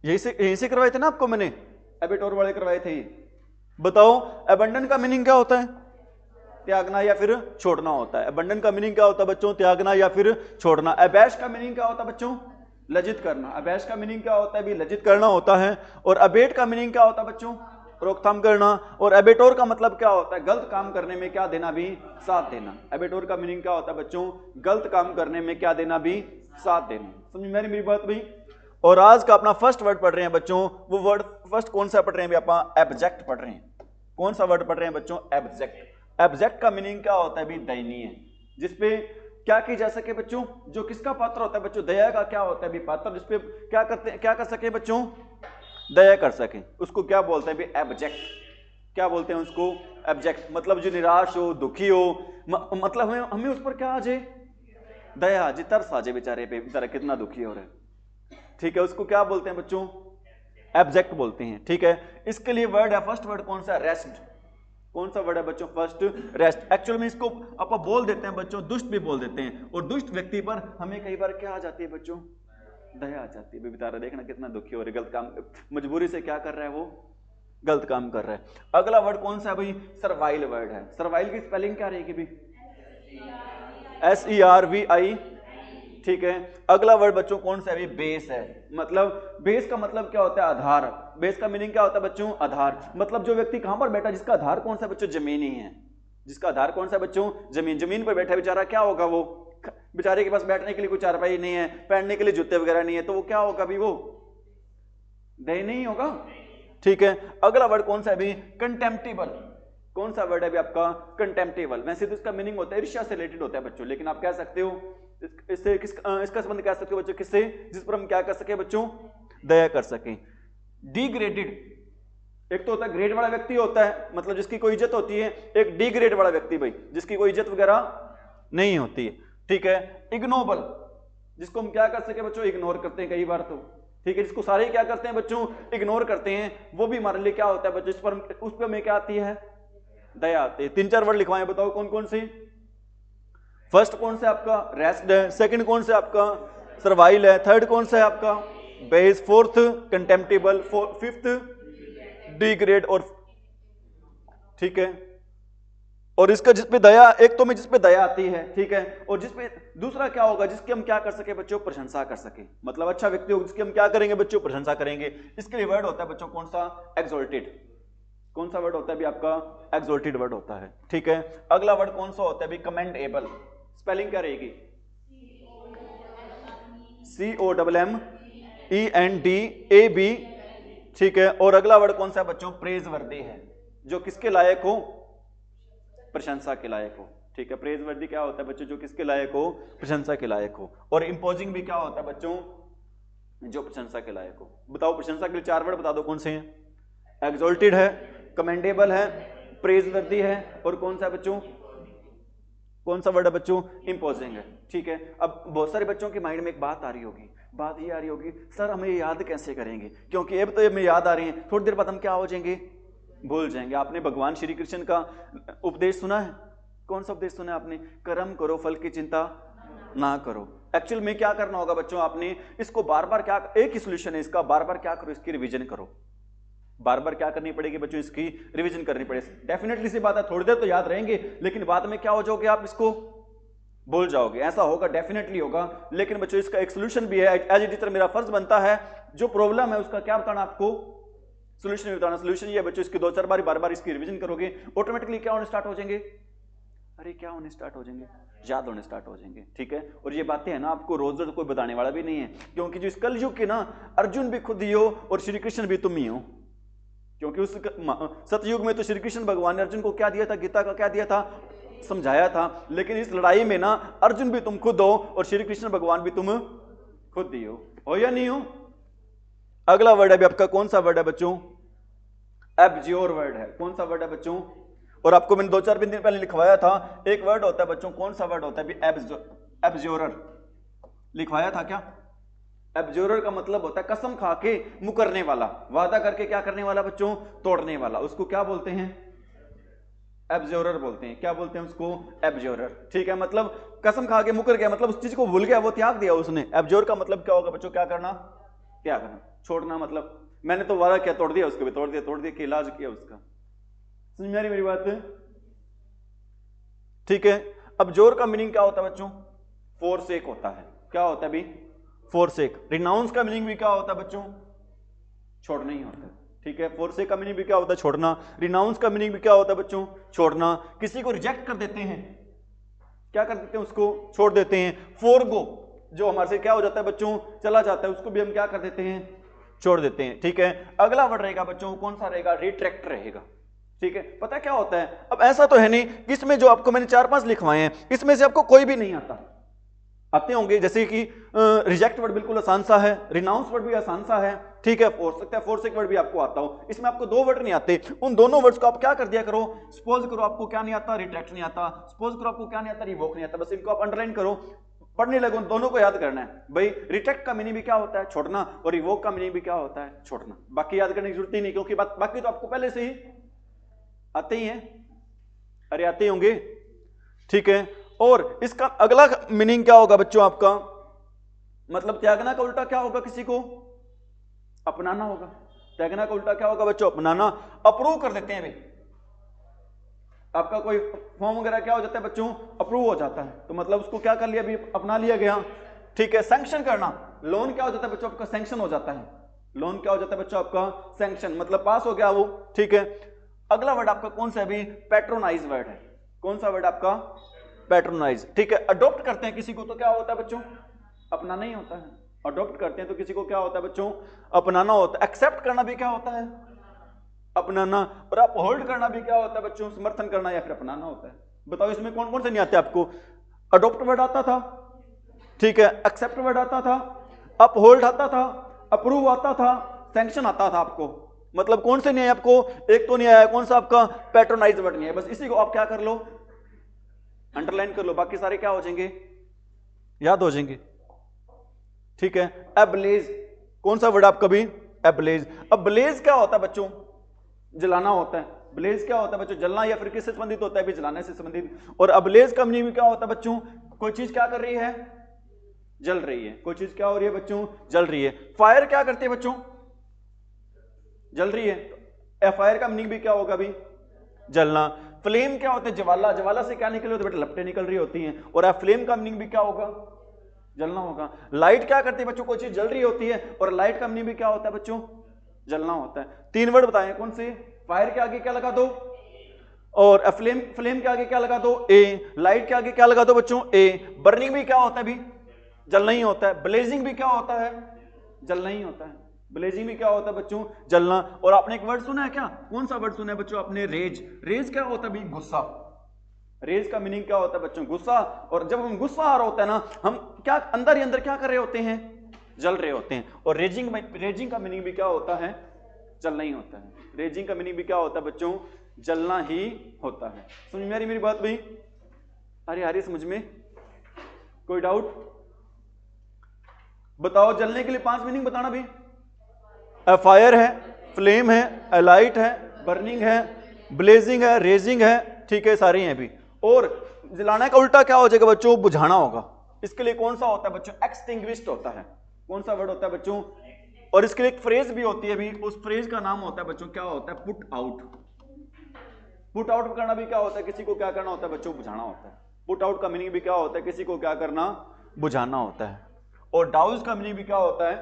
यहीं से करवाए थे ना आपको मैंने, एबेटोर वाले करवाए थे। बताओ अबंडन का मीनिंग क्या होता है, त्यागना या फिर छोड़ना होता है। अबंडन का मीनिंग क्या होता है बच्चों, त्यागना या फिर छोड़ना। अबैश का मीनिंग क्या होता है बच्चों, लज्जित करना। अबैश का मीनिंग क्या होता है भी, लज्जित करना होता है। और अबेट का मीनिंग क्या होता है बच्चों, रोकथाम करना। और एबेटोर का मतलब क्या होता है, गलत काम करने में क्या देना भी, साथ देना। एबेटोर का मीनिंग क्या होता है बच्चों, गलत काम करने में क्या देना भी, साथ देना। समझ में मेरी बात भाई। और आज का अपना फर्स्ट वर्ड पढ़ रहे हैं बच्चों, वो वर्ड फर्स्ट कौन सा पढ़ रहे हैं, आप एब्जेक्ट पढ़ रहे हैं। कौन सा वर्ड पढ़ रहे हैं बच्चों, एब्जेक्ट। एब्जेक्ट का मीनिंग क्या होता है भी, दयनीय, जिसपे क्या की जा सके बच्चों, जो किसका पात्र होता है बच्चों, दया का क्या होता है भी पात्र, जिसपे क्या करते हैं, क्या कर सके बच्चों, दया कर सके, उसको क्या बोलते हैं भी, एब्जेक्ट। क्या बोलते हैं उसको, एब्जेक्ट। मतलब जो निराश हो, दुखी हो, मतलब हमें उस पर क्या आ जाए, दया, जी तरस आ जाए बेचारे पे, बेचारा कितना दुखी हो रहा है, ठीक है, उसको क्या बोलते हैं बच्चों, एब्जेक्ट बोलते हैं, ठीक है। इसके लिए वर्ड है, फर्स्ट वर्ड कौन सा, रेस्ट। कौन सा वर्ड है बच्चों, फर्स्ट, रेस्ट। एक्चुअल में इसको आप बोल देते हैं बच्चों, दुष्ट भी बोल देते हैं। और दुष्ट व्यक्ति पर हमें कई बार क्या आ जाती है बच्चों, दया आ जाती है, बेचारा देखना कितना दुखी हो रहा है, गलत काम, मजबूरी से क्या कर रहा है वो, गलत काम कर रहा है। अगला वर्ड कौन सा है भाई, सर्वाइल वर्ड है। सर्वाइल की स्पेलिंग क्या रहेगी भी, SERVI, ठीक है। अगला वर्ड बच्चों कौन सा है, बेस है। मतलब बेस का मतलब क्या होता है, आधार। बेस का मीनिंग क्या होता है बच्चों, आधार। मतलब जो व्यक्ति कहां पर बैठा, जिसका आधार कौन सा बच्चों, जमीन ही है। जिसका आधार कौन सा बच्चों, जमीन। जमीन पर बैठा बेचारा, क्या होगा वो, बेचारे के पास बैठने के लिए कोई चारपाई नहीं है, पहनने के लिए जूते वगैरह नहीं है, तो वो क्या होगा भी, वो दया नहीं होगा, ठीक है। अगला वर्ड कौन सा है भी, कंटेम्प्टेबल। कौन सा वर्ड है भी आपका, कंटेम्प्टेबल। वैसे तो इसका मीनिंग होता है ईर्ष्या से रिलेटेड होता है बच्चों, लेकिन आप कह सकते हो इससे इसका संबंध कह सकते हो बच्चों, किससे, जिस पर हम क्या कर सके बच्चों, दया कर सके। डिग्रेडेड, एक तो होता है ग्रेड वाला व्यक्ति होता है, मतलब जिसकी कोई इज्जत होती है। एक डिग्रेड वाला व्यक्ति भाई, जिसकी कोई इज्जत वगैरह नहीं होती है, ठीक है। इग्नोबल, जिसको हम क्या कर सके बच्चों, इग्नोर करते हैं कई बार तो, ठीक है। जिसको सारे क्या करते हैं बच्चों, इग्नोर करते हैं, वो भी हमारे लिए क्या होता है बच्चों, इस पर उस पर हमें क्या आती है, दया आती है। 3-4 वर्ड लिखवाएं, बताओ कौन कौन से। फर्स्ट कौन सा आपका, रेस्ट है। सेकंड कौन सा आपका, सर्वाइल है। थर्ड कौन सा है आपका, बेस। फोर्थ कंटेम्प्टेबल। फिफ्थ डिग्रेड, और ठीक है। और इसका जिस पे दया, एक तो में जिस पे दया आती है, ठीक है, और जिस पे दूसरा क्या होगा, जिसकी हम क्या कर सके बच्चों, प्रशंसा कर सके, मतलब अच्छा व्यक्ति होगा जिसकी हम क्या करेंगे बच्चों, प्रशंसा करेंगे। इसके लिए वर्ड होता है बच्चों कौन सा, एक्सोल्टेड। कौन सा वर्ड होता है भी आपका, एक्सोल्टेड वर्ड होता है, ठीक है। अगला वर्ड कौन सा होता है भी, कमेंडेबल। स्पेलिंग क्या रहेगी, COMMENDAB, ठीक है। और अगला वर्ड कौन सा है बच्चों, प्रेज वर्दी है, जो किसके लायक हो, प्रशंसा के लायक हो, ठीक है। प्रेज वर्दी क्या होता है बच्चों, जो किसके लायक हो, प्रशंसा के लायक हो। और इंपोजिंग भी क्या होता है बच्चों, जो प्रशंसा के लायक हो। बताओ प्रशंसा के लिए 4 वर्ड बता दो कौन से हैं, एक्सोल्टेड है, कमेंडेबल है, प्रेज वर्दी है, और कौन सा बच्चों, कौन सा वर्ड है बच्चों, इंपोजिंग है, ठीक है। अब बहुत सारे बच्चों के माइंड में एक बात आ रही होगी, बात ये आ रही होगी, सर हम ये याद कैसे करेंगे, क्योंकि अब तो हमें याद आ रही है, थोड़ी देर बाद हम क्या हो जाएंगे, भूल जाएंगे। आपने भगवान श्री कृष्ण का उपदेश सुना है, कौन सा उपदेश सुना है आपने, कर्म करो फल की चिंता ना करो। एक्चुअल में क्या करना होगा बच्चों, आपने इसको बार बार क्या, एक ही सोल्यूशन है इसका, बार बार क्या करो, इसकी रिवीजन करो। बार बार क्या करनी पड़ेगी बच्चों, इसकी रिवीजन करनी पड़ेगी। डेफिनेटली सी बात है, थोड़ी देर तो याद रहेंगे, लेकिन बाद में क्या हो जाओगे, आप इसको भूल जाओगे, ऐसा होगा, डेफिनेटली होगा। लेकिन बच्चों इसका एक सोल्यूशन भी है, एज ए टीचर मेरा फर्ज बनता है जो प्रॉब्लम है उसका क्या बताना, आपको सोल्यूशन भी बताना। सोल्यूशन ये है बच्चों, इसकी 2-4 बार बार बार इसकी रिवीजन करोगे, ऑटोमेटिकली क्या होने स्टार्ट हो जाएंगे, अरे क्या होने स्टार्ट हो जाएंगे, याद होने स्टार्ट हो जाएंगे, ठीक है। और ये बातें है ना, आपको रोज रोज कोई बताने वाला भी नहीं है, क्योंकि जो इस कलयुग के ना, अर्जुन भी खुद ही हो और श्री कृष्ण भी तुम ही हो। क्योंकि उस सतयुग में तो श्री कृष्ण भगवान ने अर्जुन को क्या दिया था, गीता का क्या दिया था, समझाया था। लेकिन इस लड़ाई में ना, अर्जुन भी तुम खुद हो और श्री कृष्ण भगवान भी तुम खुद ही हो या नहीं हो। अगला वर्ड है आपका, कौन सा वर्ड है बच्चों, एब्ज्योर वर्ड है। कौन सा वर्ड है बच्चों, और आपको मैंने 2-4 दिन पहले लिखवाया था, एक वर्ड होता है बच्चों, कौन सा वर्ड होता है, एब्ज्योरर। लिखवाया था क्या, एब्ज्योरर का मतलब होता है कसम खा के मुकरने वाला, वादा करके क्या करने वाला बच्चों, तोड़ने वाला, उसको क्या बोलते हैं, एब्ज्योरर बोलते हैं। क्या बोलते हैं उसको, एब्ज्योरर, ठीक है। मतलब कसम खा के मुकर गया, मतलब उस चीज को भूल गया, वो त्याग दिया उसने। एब्ज्योर का मतलब क्या होगा बच्चों, क्या करना, क्या करना, छोड़ना। मतलब मैंने तो वादा किया, तोड़ दिया उसको भी, तोड़ दिया कि इलाज किया उसका। समझ में आ रही मेरी बात, ठीक है। एब्ज्योर का मीनिंग क्या होता है बच्चों, फोरसेक होता है। क्या होता है भी, फोरसेक। रिनाउंस का मीनिंग भी क्या होता है बच्चों, छोड़ना ही होता है, ठीक है। फोरसेक का मीनिंग भी क्या होता है, छोड़ना। रिनाउंस का मीनिंग भी क्या होता है बच्चों, छोड़ना। किसी को रिजेक्ट कर देते हैं, क्या कर देते हैं, उसको छोड़ देते हैं। फोरगो, जो हमारे से क्या हो जाता है बच्चों, चला जाता है, उसको भी हम क्या कर देते हैं, छोड़ देते हैं, ठीक है। अगला वर्ड रहेगा बच्चों, कौन सा रहेगा, रिट्रैक्ट रहेगा, ठीक है। पता क्या होता है, अब ऐसा तो है नहीं इसमें जो आपको मैंने 4-5 लिखवाए हैं, इसमें से आपको कोई भी नहीं आता, आते होंगे, जैसे कि रिजेक्ट वर्ड बिल्कुल आसान सा है, रिनाउंस वर्ड भी आसान सा है, ठीक है। हो सकता है फोरसेक वर्ड भी आपको आता हो, इसमें आपको 2 वर्ड नहीं आते, उन दोनों वर्ड्स को आप क्या कर दिया करो, सपोज करो आपको क्या नहीं आता, रिट्रैक्ट नहीं आता, सपोज करो आपको क्या नहीं आता, रिवोक नहीं आता, बस इनको आप अंडरलाइन करो, पढ़ने लगो, दोनों को याद करना है भाई। रिट्रैक्ट का मीनिंग भी क्या होता है, छोड़ना, और रिवोक का मीनिंग भी क्या होता है, छोड़ना। बाकी याद करने की जरूरत ही नहीं, क्योंकि बाकी तो आपको पहले से ही आते ही हैं, अरे आते ही होंगे, ठीक है। और इसका अगला मीनिंग क्या होगा बच्चों आपका, मतलब त्यागना का उल्टा क्या होगा, किसी को अपनाना होगा। त्यागना का उल्टा क्या होगा बच्चों, अपनाना। अप्रूव कर देते हैं भाई, आपका कोई फॉर्म वगैरह क्या हो जाता है बच्चों, अप्रूव हो जाता है, तो मतलब उसको क्या कर लिया अभी, अपना लिया गया, ठीक है। सैंक्शन करना, लोन क्या हो जाता है बच्चों आपका, सैंक्शन हो जाता है। लोन क्या हो जाता है बच्चों आपका, सैंक्शन, मतलब पास हो गया वो, ठीक है। अगला वर्ड आपका कौन सा है अभी, पैट्रोनाइज वर्ड है। कौन सा वर्ड आपका, पैट्रोनाइज, ठीक है। अडॉप्ट करते हैं किसी को तो क्या होता है बच्चों, अपनाना ही होता है। अडॉप्ट करते हैं तो किसी को क्या होता है बच्चों, अपनाना होता है। एक्सेप्ट करना भी क्या होता है, अपनाना। और आप होल्ड करना भी क्या होता है बच्चों, समर्थन करना या फिर अपनाना होता है। बताओ इसमें कौन कौन से नहीं आते आपको, अडॉप्ट वर्ड आता था, ठीक है, एक्सेप्ट वर्ड आता था, अपहोल्ड आता था, अप्रूव आता था, सैंक्शन आता था आपको। मतलब कौन से नहीं है आपको, एक तो नहीं आया, कौन सा आपका, पैट्रोनाइज वर्ड नहीं है। बस इसी को आप क्या कर लो, अंडरलाइन कर लो, बाकी सारे क्या हो जाएंगे, याद हो जाएंगे, ठीक है। एब्लेज, कौन सा वर्ड आपका भी, एब्लेज। अब ब्लेज क्या होता है बच्चों, जलाना होता है। ब्लेज क्या होता है बच्चों, जलना, या फिर किससे संबंधित होता है भी, जलाने से संबंधित। और अब्लेज का मीनिंग क्या होता है बच्चों, कोई चीज क्या कर रही है, जल रही है, कोई चीज क्या हो रही है बच्चों, जल रही है। फायर क्या करती है बच्चों, जल रही है, फायर का मीनिंग भी क्या होगा भी, जलना। फ्लेम क्या होता है? ज्वाला। ज्वाला से क्या निकल रही होती है बेटा? लपटें निकल रही होती हैं। और फ्लेम का मीनिंग भी क्या होगा? जलना होगा। लाइट क्या करती है बच्चों? कोई चीज जल रही होती है, और लाइट का मीनिंग भी क्या होता है बच्चों? जलना होता है। 3 वर्ड बताएं कौन से? फायर के आगे क्या लगा दो? और फ्लेम, फ्लेम के आगे क्या लगा दो? ए। लाइट के आगे क्या लगा दो बच्चों? ए। बर्निंग भी क्या होता है? भी जलना ही होता है। ब्लेजिंग भी क्या होता है? जलना ही होता है। ब्लेजिंग भी क्या होता है बच्चों? जलना। और आपने एक वर्ड सुना है क्या? कौन सा वर्ड सुना है बच्चों आपने? रेज। रेज क्या होता है? भी गुस्सा। रेज का मीनिंग क्या होता है बच्चों? गुस्सा। और जब हम गुस्सा आ रहा होता है ना, हम क्या अंदर ही अंदर क्या कर रहे होते हैं? जल रहे होते हैं। और रेजिंग का मीनिंग भी क्या होता है? जलना ही होता है। रेजिंग का मीनिंग भी क्या होता है बच्चों? जलना ही होता है। समझ में आ रही मेरी बात भाई? अरे आ रही समझ में? कोई डाउट? बताओ जलने के लिए 5 मीनिंग बताना भी। फायर है, फ्लेम है, लाइट है, बर्निंग है, ब्लेजिंग है, रेजिंग है, ठीक है, सारे हैं भी। और जलाने का उल्टा क्या हो जाएगा बच्चों? बुझाना होगा। इसके लिए कौन सा होता है बच्चों? एक्सटिंग्विश्ड होता है। कौन सा वर्ड होता है बच्चों? और इसके लिए एक फ्रेज भी होती है भी, उस फ्रेज का नाम होता है बच्चों, क्या होता है? Put out. पुट आउट करना भी क्या होता है? किसी को क्या करना होता है बच्चों? बुझाना होता है। पुट आउट का मीनिंग भी क्या होता है? किसी को क्या करना? बुझाना होता है। और डाउज का मीनिंग भी क्या होता है?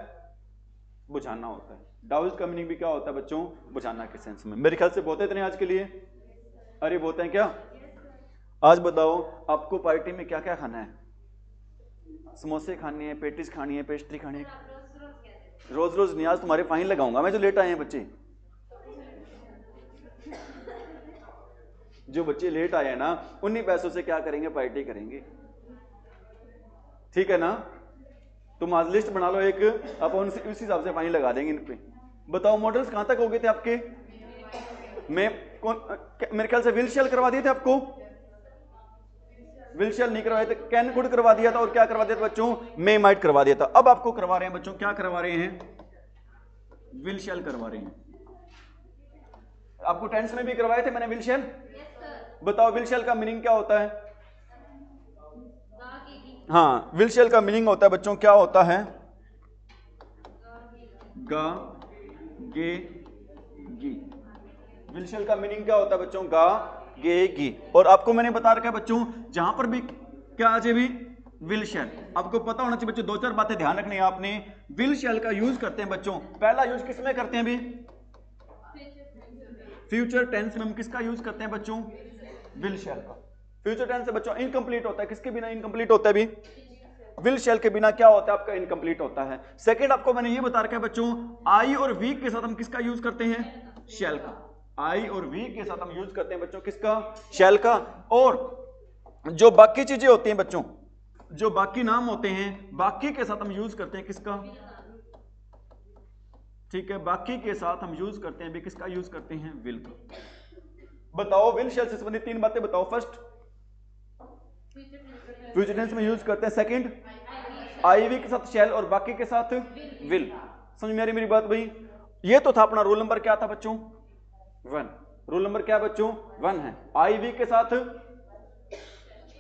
बुझाना होता है। डाउज का मीनिंग भी क्या होता है बच्चों? बुझाना के सेंस में। मेरे ख्याल से बहुत इतने आज के लिए। अरे बहुत हैं क्या? आज बताओ आपको पार्टी में क्या क्या खाना है? समोसे खाने हैं, पेटिस खानी है, पेस्ट्री खानी है? रोज रोज नहीं, आज तुम्हारे फाइन लगाऊंगा मैं। जो लेट आए हैं बच्चे, जो बच्चे लेट आए हैं ना, उन्हीं पैसों से क्या करेंगे? पार्टी करेंगे। ठीक है ना? तुम आज लिस्ट बना लो एक, अपन उस हिसाब से फाइन लगा देंगे इन पे। बताओ मॉडल्स कहां तक हो गए थे आपके? मैं मेरे ख्याल से विल शेल करवा दिए थे आपको। विल शेल नहीं करवाए थे, कैन कुड करवा दिया था, और क्या करवा दिया था बच्चों? मे माइट करवा दिया था। अब आपको करवा रहे हैं बच्चों, क्या करवा रहे हैं? विल शेल करवा रहे हैं। आपको टेंस में भी करवाए थे मैंने विल शेल। बताओ विल शेल का मीनिंग क्या होता है? हाँ, विल शेल का मीनिंग होता है बच्चों, क्या होता है? गा, गे, गी। विल शेल का मीनिंग क्या होता है बच्चों? गा, गे, गी। और आपको मैंने बता रखा है बच्चों, जहां पर भी क्या आ जाए भी विल शेल, आपको पता होना चाहिए बच्चों। 2-4 बातें ध्यान रखनी है आपने। विल शेल का यूज करते हैं बच्चों, पहला यूज किस में करते हैं भी? फ्यूचर टेंस में हम किसका यूज करते हैं बच्चों? विल शेल का। फ्यूचर टेंस से बच्चों इनकम्प्लीट होता है, किसके बिना इनकम्प्लीट होता है भी? विल शेल के बिना क्या होता है आपका? इनकम्प्लीट होता है। सेकंड आपको मैंने ये बता रखा है बच्चों, आई और वी के साथ हम किसका यूज करते हैं? शेल का। आई और वी के साथ हम यूज करते हैं बच्चों किसका? शेल का। और जो बाकी चीजें होती हैं बच्चों, जो बाकी नाम होते हैं, बाकी के साथ हम यूज करते हैं किसका? ठीक है, बाकी के साथ हम यूज करते हैं भी किसका? यूज करते हैं विल का। बताओ विल शेल से संबंधित 3 बातें बताओ। फर्स्ट, फ्यूचर टेंस में यूज करते हैं। सेकंड, आईवी के साथ शेल, और बाकी के साथ विल। समझ में आ रही मेरी बात भाई? ये तो था अपना रूल नंबर क्या था बच्चों? 1। रूल नंबर क्या बच्चों? 1 है। आईवी के साथ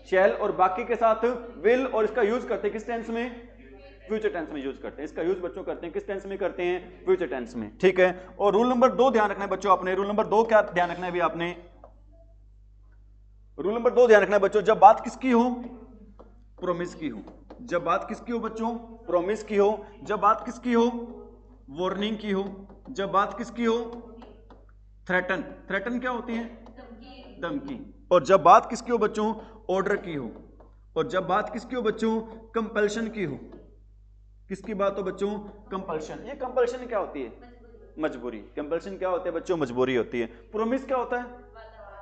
शेल और बाकी के साथ विल, और इसका यूज करते हैं किस टेंस में? फ्यूचर टेंस में यूज करते हैं। इसका यूज बच्चों करते हैं किस टेंस में? करते हैं फ्यूचर टेंस में। ठीक है। और रूल नंबर 2 ध्यान रखना है बच्चों आपने। रूल नंबर 2 क्या ध्यान रखना है भी आपने? रूल नंबर 2 ध्यान रखना है बच्चों, जब बात किसकी हो? प्रोमिस की हो। जब बात किसकी हो बच्चों? प्रोमिस की हो। जब बात किसकी हो? वार्निंग की हो। जब बात किसकी हो? थ्रेटन। थ्रेटन क्या होती है? धमकी। और जब बात किसकी हो बच्चों? ऑर्डर की हो। और जब बात किसकी हो बच्चों? कंपल्शन की हो। किसकी बात हो बच्चों? कंपल्शन। ये कंपल्शन क्या होती है? मजबूरी। कंपल्शन क्या होती है बच्चों? मजबूरी होती है। प्रोमिस क्या होता है?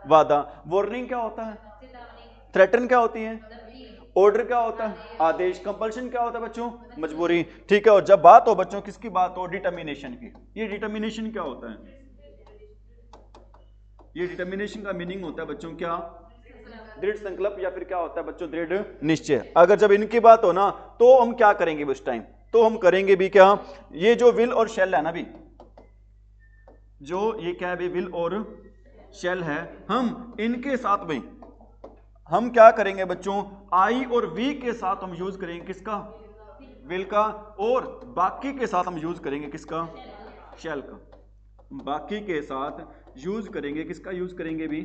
वादा। वार्निंग क्या होता है? थ्रेटन क्या होती है? ऑर्डर क्या होता है? आदेश। कंपल्शन क्या होता है बच्चों? मजबूरी। ठीक है। और जब बात हो बच्चों किसकी बात हो? डिटर्मिनेशन की। ये डिटर्मिनेशन क्या होता है? ये डिटर्मिनेशन का मीनिंग होता है बच्चों क्या? दृढ़ संकल्प, या फिर क्या होता है बच्चों? दृढ़ निश्चय। अगर जब इनकी बात हो ना, तो हम क्या करेंगे उस टाइम? तो हम करेंगे भी क्या? ये जो विल और शेल है ना भी, जो ये क्या है भी? विल और शेल है, हम इनके साथ में हम क्या करेंगे बच्चों? आई और वी के साथ हम यूज करेंगे किसका? विल का। और बाकी के साथ हम यूज करेंगे किसका? शेल का। बाकी के साथ यूज करेंगे किसका? यूज करेंगे भी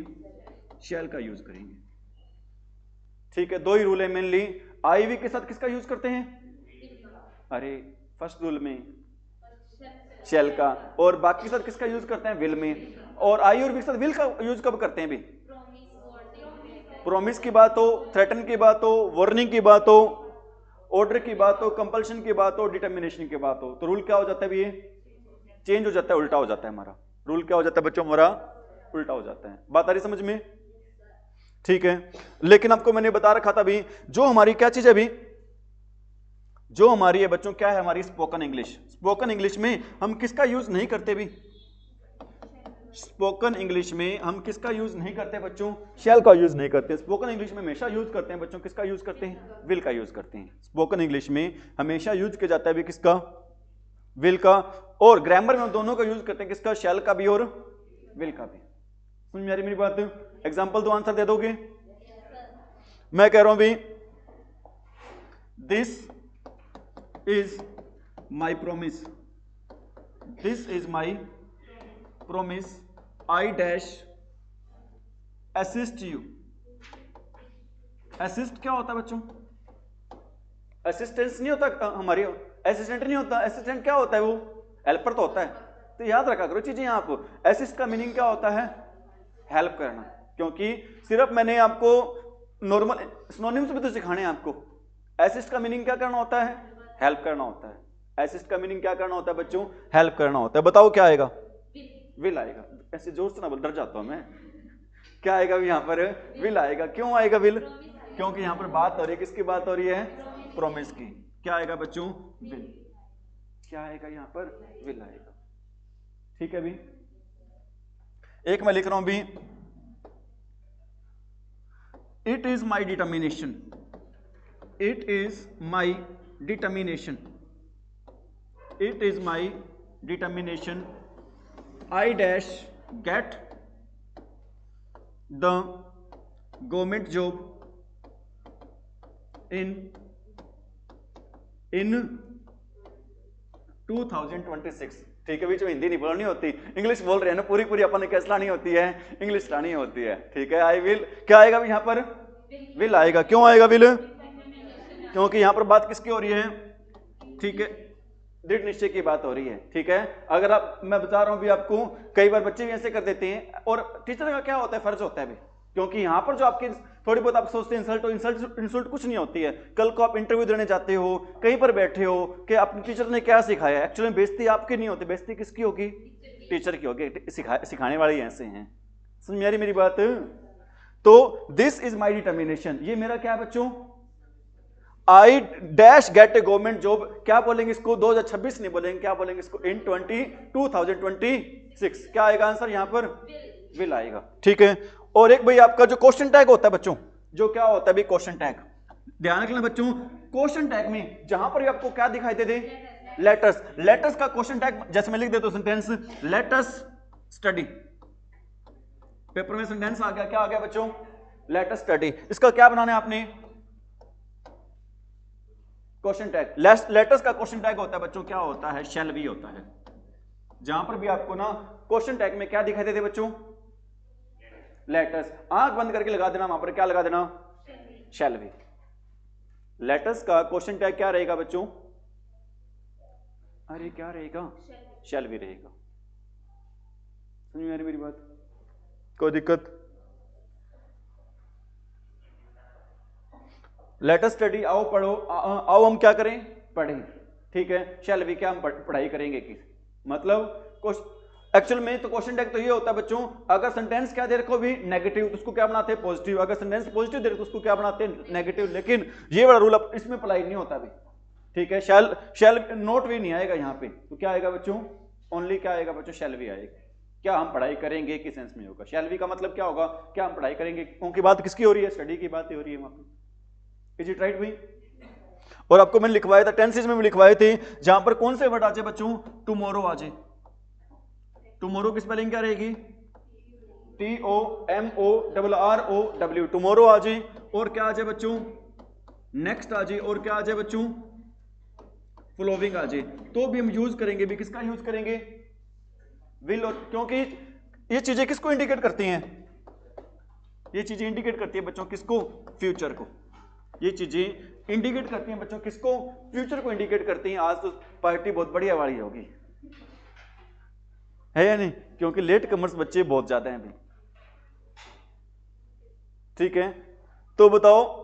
शैल का यूज करेंगे। ठीक है, दो ही रूल है मेनली। आई वी के साथ किसका यूज करते हैं? अरे फर्स्ट रूल में शैल का, और बाकी के साथ किसका यूज करते हैं? विल में। और आई और वी के साथ विल का यूज कब करते हैं? भी प्रॉमिस की बात हो, थ्रेटन की बात हो, वार्निंग की बात हो, ऑर्डर की बात हो, कंपल्शन की बात हो, डिटर्मिनेशन की बात हो, तो रूल क्या हो जाता है? भी ये चेंज हो जाता है, उल्टा हो जाता है हमारा। रूल क्या हो जाता है बच्चों? हमारा उल्टा हो जाता है। बात आ रही समझ में? ठीक है, लेकिन आपको मैंने बता रखा था भी, जो हमारी क्या चीज है भी, जो हमारी है बच्चों, क्या है हमारी? Spoken English. स्पोकन इंग्लिश में हम किसका यूज नहीं करते भी? स्पोकन इंग्लिश में हम किसका यूज नहीं करते बच्चों? शैल का यूज नहीं करते। स्पोकन इंग्लिश में हमेशा यूज करते हैं बच्चों, किसका यूज करते हैं? विल का यूज करते हैं। स्पोकन इंग्लिश में हमेशा यूज किया जाता है भी किसका? विल का। और ग्रामर में हम दोनों का यूज करते हैं, किसका? शैल का भी और विल का भी। समझ में आ रही मेरी बात? एग्जाम्पल दो, आंसर दे दोगे? मैं कह रहा हूं भी, this is my promise, this is my promise, I dash assist you. Assist क्या होता है बच्चों? असिस्टेंस नहीं होता हमारी, असिस्टेंट नहीं होता। असिस्टेंट क्या होता है? वो हेल्पर तो होता है। तो याद रखा करो चीजें यहाँ आपको। असिस्ट का मीनिंग क्या होता है? हेल्प करना। क्योंकि सिर्फ मैंने आपको नॉर्मल सिनोनिम्स भी तो सिखाने हैं आपको। असिस्ट का मीनिंग क्या करना होता है? हेल्प करना होता है। असिस्ट का मीनिंग क्या करना होता है बच्चों? हेल्प करना होता है। बताओ क्या आएगा? विल आएगा। ऐसे जोर से ना बोल, डर जाता हूं मैं। क्या आएगा यहाँ पर? विल आएगा। क्यों आएगा विल? क्योंकि यहाँ पर बात हो रही है, किसकी बात हो रही है? प्रोमिस की। क्या आएगा बच्चों? विल। क्या आएगा यहाँ पर? विल आएगा। ठीक है भी, एक मैं लिख रहा हूं भी, it is my determination, it is my determination, it is my determination, I dash get the government job in 2026। ठीक है, बीच में हिंदी नहीं बोलनी होती, इंग्लिश बोल रहे हैं ना पूरी पूरी, अपन ने कैसे लानी होती है? इंग्लिश लानी होती है। ठीक है, आई विल। क्या आएगा यहाँ पर? विल आएगा। क्यों आएगा विल? क्योंकि यहाँ पर बात किसकी हो रही है? ठीक है, दृढ़ निश्चय की बात हो रही है। ठीक है, अगर आप, मैं बता रहा हूं भी आपको, कई बार बच्चे भी ऐसे कर देते हैं, और टीचर का क्या होता है? फर्ज होता है भी, क्योंकि यहां पर जो आपकी थोड़ी बहुत आप सोचते हैं इंसल्ट, इंसल्ट कुछ नहीं होती है। कल को आप इंटरव्यू देने जाते हो, कहीं पर बैठे हो, कि अपने टीचर ने क्या सिखाया है, एक्चुअली बेइज्जती आपकी नहीं होती, बेइज्जती किसकी होगी? टीचर की होगी। सिखाने वाले ऐसे हैं। समझ में आ रही मेरी बात? तो दिस इज माई डिटर्मिनेशन, ये मेरा क्या है बच्चों? I dash gate A government job. क्या बोलेंगे इसको? 2026 नहीं बोलेंगे, क्या बोलेंगे इसको? इन 2026। क्या आएगा आंसर यहाँ पर? विल आएगा। ठीक है, और एक भाई आपका जो क्वेश्चन टैग होता है बच्चों, जो क्या होता है भाई? Question tag. ध्यान रखना बच्चों, क्वेश्चन टैग में जहां पर आपको क्या दिखाई दे? लेटर्स। लेटर्स का क्वेश्चन टैग, जैसे मैं लिख देता हूं सेंटेंस, लेटर्स स्टडी। पेपर में सेंटेंस आ गया, क्या आ गया बच्चों? Letters study. इसका क्या बनाना है आपने? Question tag. लेटर्स का क्वेश्चन टैग होता है बच्चों, क्या होता है? शैल भी होता है। जहां पर भी आपको ना क्वेश्चन टैग में क्या दिखाई देते बच्चों? लेटर्स। आंख बंद करके लगा देना, वहां पर क्या लगा देना? शैल भी। लेटर्स का क्वेश्चन टैग क्या रहेगा बच्चों? अरे क्या रहेगा? शैल भी रहेगा। समझ में आ रही मेरी बात? कोई दिक्कत? लेटर स्टडी, आओ पढ़ो, आओ हम क्या करें? पढ़ें। ठीक है, शैल भी क्या हम पढ़ाई करेंगे की, मतलब एक्चुअल में तो क्वेश्चन टैग तो ये होता है बच्चों, अगर सेंटेंस क्या दे रखो भी नेगेटिव, तो उसको क्या बनाते हैं? पॉजिटिव। अगर सेंटेंस पॉजिटिव दे रखो तो उसको क्या बनाते हैं? नेगेटिव। लेकिन ये वाला रूल इसमें अप्लाई नहीं होता भी। ठीक है, शैल नोट भी नहीं आएगा यहाँ पे, तो क्या आएगा बच्चों? ओनली क्या आएगा बच्चों? शैल भी आएगा। क्या हम पढ़ाई करेंगे किस सेंस में होगा? शैल भी का मतलब क्या होगा? क्या हम पढ़ाई करेंगे। उनकी बात किसकी हो रही है? स्टडी की बात हो रही है वहां पे। इज इट राइट भाई? और आपको मैंने लिखवाया था, टेंसेस में भी लिखवाए थे, जहां पर कौन से वर्ड आ जाए बच्चों? टुमारो आ जाए। टुमारो की स्पेलिंग क्या रहेगी? TOMORROW। टुमारो आ जाए। और क्या आ जाए बच्चों? नेक्स्ट आ जाए। और क्या आ जाए बच्चों? फॉलोइंग आ जाए। तो भी हम यूज करेंगे भी, किसका यूज करेंगे? विल। और क्योंकि ये चीजें किसको इंडिकेट करती हैं? ये चीजें इंडिकेट करती है बच्चों किसको? फ्यूचर को। ये चीजें इंडिकेट करती हैं बच्चों किसको? फ्यूचर को इंडिकेट करती हैं। आज तो पार्टी बहुत बढ़िया वाली होगी, है या नहीं? क्योंकि लेट कमर्स बच्चे बहुत ज्यादा हैं अभी। ठीक है, तो बताओ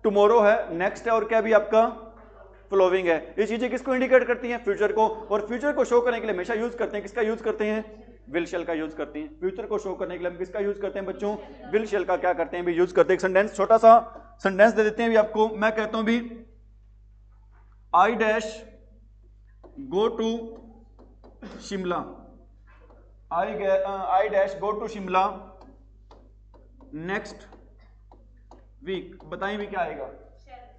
टुमारो है, नेक्स्ट है, और क्या भी आपका फॉलोइंग है। ये चीजें किसको इंडिकेट करती हैं? फ्यूचर को। और फ्यूचर को शो करने के लिए हमेशा यूज करते हैं, किसका यूज करते हैं? विल शेल का यूज करते हैं। फ्यूचर को शो करने के लिए हम किसका यूज करते हैं बच्चों? विल शेल का क्या करते हैं भी? यूज करते हैं। एक सेंटेंस, छोटा सा सेंटेंस दे देते हैं भी आपको। मैं कहता हूं भी I dash go to Shimla, I dash go to Shimla next week. बताएं भी क्या आएगा?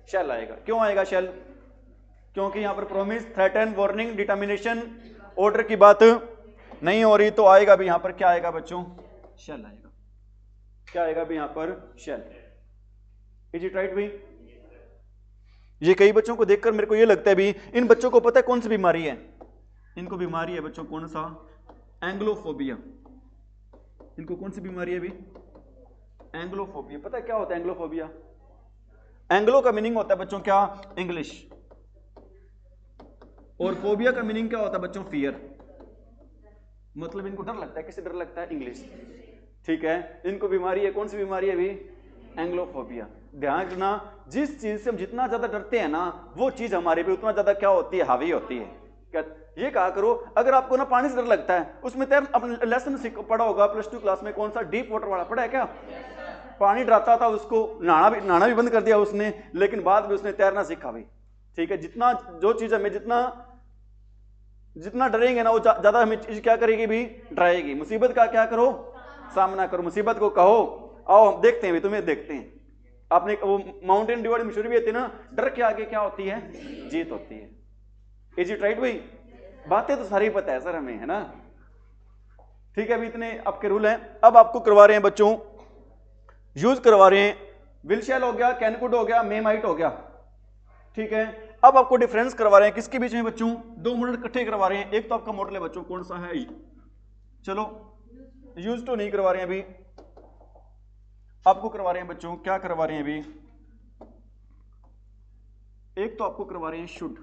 शेल आएगा। क्यों आएगा शेल? क्योंकि यहां पर promise, threaten, warning, determination, order की बात नहीं हो रही, तो आएगा भी यहां पर क्या आएगा बच्चों? शेल आएगा। क्या आएगा भी यहां पर? शेल। इज इट राइट भाई? ये कई बच्चों को देखकर मेरे को ये लगता है भी इन बच्चों को पता है कौन सी बीमारी है? इनको बीमारी है बच्चों कौन सा? एंग्लोफोबिया। इनको कौन सी बीमारी है भी? एंग्लोफोबिया। पता है क्या होता है एंग्लोफोबिया? एंग्लो का मीनिंग होता है बच्चों क्या? इंग्लिश। और फोबिया का मीनिंग क्या होता है बच्चों? फियर। मतलब इनको डर लगता है। किससे डर लगता है? इंग्लिश। ठीक है, इनको बीमारी है, कौन सी बीमारी है भी? एंग्लोफोबिया। ध्यान रखना, जिस चीज से हम जितना ज्यादा डरते हैं ना, वो चीज हमारे पे उतना ज्यादा क्या होती है? हावी होती है। क्या ये कहा करो, अगर आपको ना पानी से डर लगता है, उसमें तैर, अपने लेसन पढ़ा होगा प्लस 2 क्लास में, कौन सा? डीप वाटर वाला पढ़ा है क्या? पानी डराता था उसको, नहाना भी बंद कर दिया उसने, लेकिन बाद में उसने तैरना सीखा भाई। ठीक है, जितना जो चीज हमें जितना डरेंगे ना, वो ज्यादा हमें चीज क्या करेगी भी? डराएगी। मुसीबत का क्या करो? सामना करो। मुसीबत को कहो आओ हम देखते हैं भी, तुम्हें देखते हैं। आपने वो माउंटेन डिवाइड में शुरू भी होती है ना, डर के आगे क्या होती है? जीत होती है। इज इट राइट भाई? बातें तो सारी पता है सर हमें, है ना? ठीक है, अभी इतने आपके रूल हैं। अब आपको करवा रहे हैं बच्चों, यूज करवा रहे हैं। विल शैल हो गया, कैन कुड हो गया, मे माइट हो गया। ठीक है, अब आपको डिफरेंस करवा रहे हैं किसके बीच में बच्चों? दो मॉडल इकट्ठे करवा रहे हैं। एक तो आपका मॉडल है बच्चों कौन सा है? चलो यूज तो नहीं करवा रहे हैं अभी, आपको करवा रहे हैं बच्चों, क्या करवा रहे हैं अभी? एक तो आपको करवा रहे हैं शुड।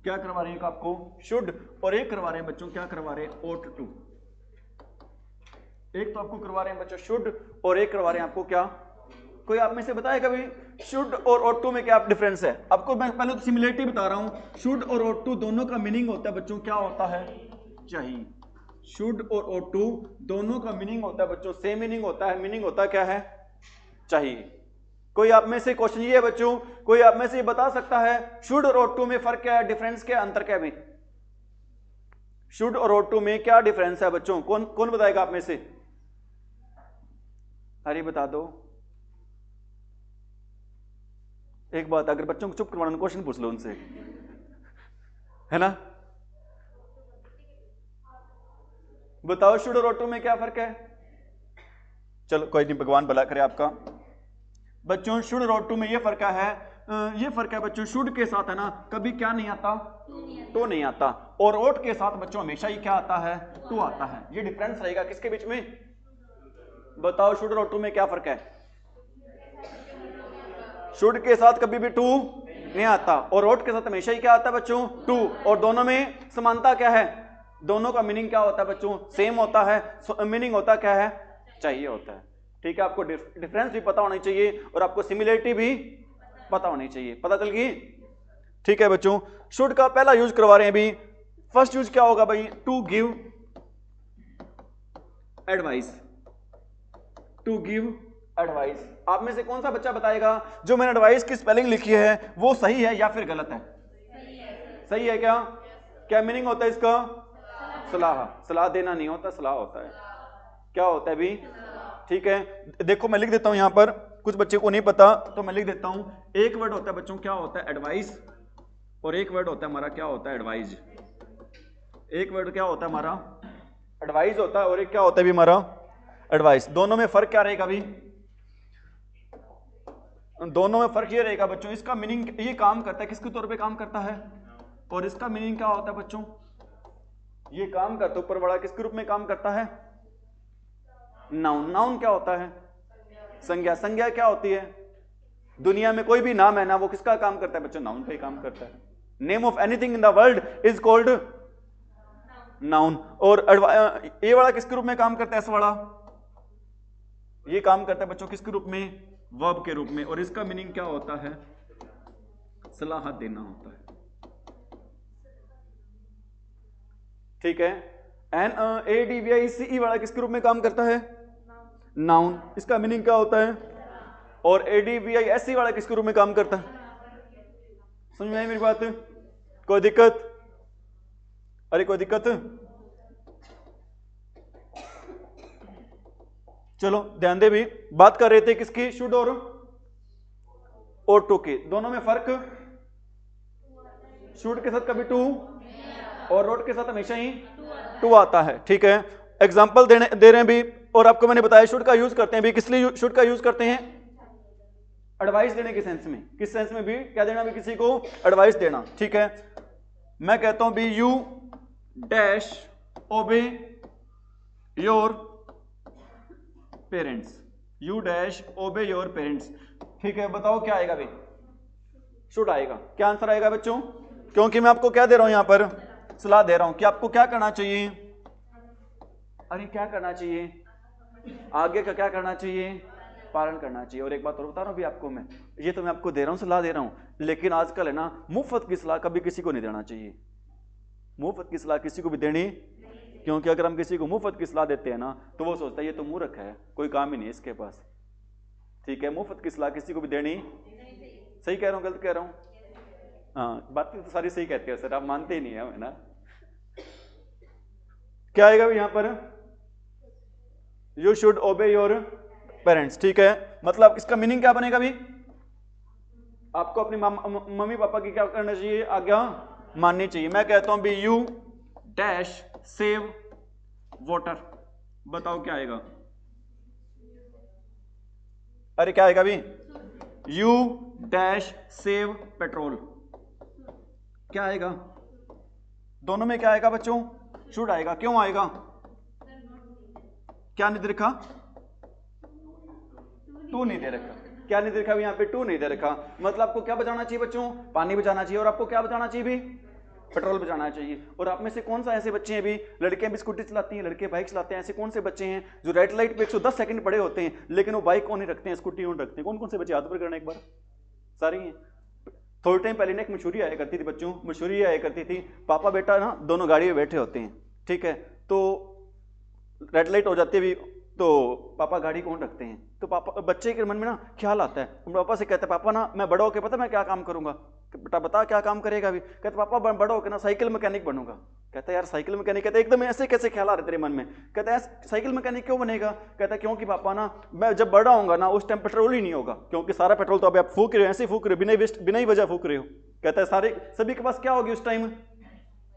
क्या करवा रहे हैं आपको? शुड। और एक करवा रहे हैं बच्चों, क्या करवा रहे हैं? ought to। एक तो आपको करवा रहे हैं बच्चों शुड, और एक करवा रहे हैं आपको क्या? कोई आप में से बताए कभी शुड और ought to में क्या डिफरेंस है? आपको मैं पहले तो सिमिलरिटी बता रहा हूं। शुड और ought to दोनों का मीनिंग होता है बच्चों क्या होता है? चाहिए। शुड और ought to दोनों का मीनिंग होता है बच्चों सेम मीनिंग होता है। मीनिंग होता क्या है? चाहिए। कोई आप में से क्वेश्चन ये है बच्चों, कोई आप में से बता सकता है शुड और ought to में फर्क क्या है? डिफरेंस क्या, अंतर क्या है? शुड और ought to में क्या डिफरेंस है बच्चों? कौन कौन बताएगा आप में से? अरे बता दो। एक बात, अगर बच्चों को चुप करवाना, क्वेश्चन पूछ लो उनसे, है ना? बताओ शुड और ought to में क्या फर्क है? चलो कोई नहीं, भगवान भला करे आपका। बच्चों शुड और ought to में ये फर्क है, ये फर्क है बच्चों, शुड के साथ है ना कभी क्या नहीं आता? तो नहीं आता। और ought के साथ बच्चों हमेशा ही क्या आता है? टू आता है। ये डिफरेंस रहेगा किसके बीच में? बताओ शुड और ought to में क्या फर्क है? शुड के साथ कभी भी टू नहीं आता, और ought के साथ हमेशा ही क्या आता है बच्चों? टू। और दोनों में समानता क्या है? दोनों का मीनिंग क्या होता है बच्चों? सेम होता है। मीनिंग होता क्या है? चाहिए होता है। ठीक है, आपको डिफरेंस भी पता होना चाहिए और आपको सिमिलरिटी भी पता होनी चाहिए। पता चल गई? ठीक है बच्चों, शुड का पहला यूज करवा रहे हैं अभी। फर्स्ट यूज क्या होगा भाई? To give advice. To give advice. आप में से कौन सा बच्चा बताएगा जो मैंने एडवाइस की स्पेलिंग लिखी है वो सही है या फिर गलत है? सही है क्या? क्या मीनिंग होता है इसका? सलाह। सलाह देना नहीं होता, सलाह होता है। क्या होता है भी? ठीक है, देखो मैं लिख देता हूं यहां पर, कुछ बच्चे को नहीं पता तो मैं लिख देता हूं। एक वर्ड होता है बच्चों क्या होता है? एडवाइस। और एक वर्ड होता है हमारा क्या होता है? एडवाइज। एक वर्ड क्या होता है हमारा? एडवाइस होता है, और एक क्या होता है भी हमारा? एडवाइस। दोनों में फर्क क्या रहेगा भी? दोनों में फर्क ये रहेगा बच्चों, इसका मीनिंग ये काम करता है, किसके तौर पे काम करता है? और इसका मीनिंग क्या होता है बच्चों? ये काम करता है ऊपर वाला, किसके रूप में काम करता है? नाउन। नाउन क्या होता है? संज्ञा। संज्ञा क्या होती है? दुनिया में कोई भी नाम है ना, वो किसका काम करता है बच्चों? नाउन पे काम करता है। Name of anything in the world is called noun. और ये वाला किसके रूप में काम करता है? एस वाला ये काम करता है बच्चों किसके रूप में? वर्ब के रूप में। और इसका मीनिंग क्या होता है? सलाह देना होता है। ठीक है। ADVICE वाला किसके रूप में काम करता है? नाउन। इसका मीनिंग क्या होता है? और ADVISE वाला किसके रूप में काम करता है? समझ में आई मेरी बात? कोई दिक्कत? अरे कोई दिक्कत? चलो ध्यान दे भी। बात कर रहे थे किसकी? शुड और टू की। दोनों में फर्क? शुड के साथ कभी टू और रोड के साथ हमेशा ही टू आता है। ठीक है। एग्जाम्पल दे रहे हैं भी। और आपको मैंने बताया शुड का यूज करते हैं भी। किस लिए शुड का यूज करते हैं? एडवाइस देने के सेंस में। किस सेंस में भी? क्या देना भी? किसी को एडवाइस देना। ठीक है। मैं कहता हूं भी यू डैश ओबे योर पेरेंट्स। यू डैश ओबे योर पेरेंट्स। ठीक है। बताओ क्या आएगा भी? शुड आएगा। क्या आंसर आएगा बच्चों? क्योंकि मैं आपको क्या दे रहा हूं यहां पर? सलाह दे रहा हूं कि आपको क्या करना चाहिए। अरे क्या करना चाहिए? आगे का क्या करना चाहिए? पालन करना चाहिए। और एक बात और बता रहा हूं भी आपको मैं, ये तो मैं आपको दे रहा हूं, सलाह दे रहा हूं, लेकिन आजकल है ना मुफ्त की सलाह कभी किसी को नहीं देना चाहिए। मुफ्त की सलाह किसी को भी देनी, क्योंकि अगर हम किसी को मुफ्त की सलाह देते हैं ना तो वो सोचता है ये तो मूर्ख है, कोई काम ही नहीं इसके पास। ठीक है। मुफ्त की सलाह किसी को भी देनी। सही कह रहा हूं गलत कह रहा हूं? हाँ, बातें तो सारी सही कहते हो सर, आप मानते ही नहीं है ना। क्या आएगा यहां पर? यू शुड ओबे योर पेरेंट्स। ठीक है। मतलब इसका मीनिंग क्या बनेगा भी? आपको अपनी मम्मी पापा की क्या करना चाहिए? आज्ञा माननी चाहिए। मैं कहता हूं भी यू डैश सेव वाटर। बताओ क्या आएगा? अरे क्या आएगा भी? You dash save petrol. क्या आएगा? दोनों में क्या आएगा बच्चों? शुड आएगा। क्यों आएगा? क्या नहीं दे रखा? टू नहीं दे रखा। क्या नहीं दे रखा? यहां पे टू नहीं दे रखा। मतलब आपको क्या बचाना चाहिए बच्चों? पानी बचाना चाहिए। और आपको क्या बचाना चाहिए भी? पेट्रोल बचाना चाहिए। और आप में से कौन सा ऐसे बच्चे हैं भी, लड़कियां भी स्कूटी चलाती हैं, लड़के बाइक चलाते हैं, ऐसे कौन से बच्चे हैं जो रेड लाइट पे 110 सेकंड पड़े होते हैं लेकिन वो बाइक कौन नहीं रखते हैं, स्कूटी कौन रखते हैं? कौन कौन से बच्चे? हाथ पर करना एक बार। सारी हैं। थोड़े टाइम पहले ना एक मशहूरी आया करती थी बच्चों, मशहूरी आया करती थी, पापा बेटा ना दोनों गाड़ी में बैठे होते हैं। ठीक है। तो रेड लाइट हो जाती है तो पापा गाड़ी कौन रखते हैं? तो पापा, बच्चे के मन में ना ख्याल आता है, पापा से कहते हैं पापा ना मैं बड़ा होकर पता मैं क्या काम करूंगा? बेटा बता क्या काम करेगा? भी कहते पापा बड़ा होकर ना साइकिल मैकेनिक बनूंगा। कहता है यार साइकिल मैकेनिक? कहता है एकदम ऐसे कैसे ख्याल आ रहे तेरे मन में? कहता है साइकिल मैकेनिक क्यों बनेगा? कहता है क्योंकि पापा ना मैं जब बड़ा होऊंगा ना उस टाइम पेट्रोल ही नहीं होगा, क्योंकि सारा पेट्रोल तो अभी आप फूक रहे हो, ऐसे फूक रहे हो, बिना वेस्ट बिना ही वजह फूक रहे हो। कहता है सारे सभी के पास क्या होगी उस टाइम?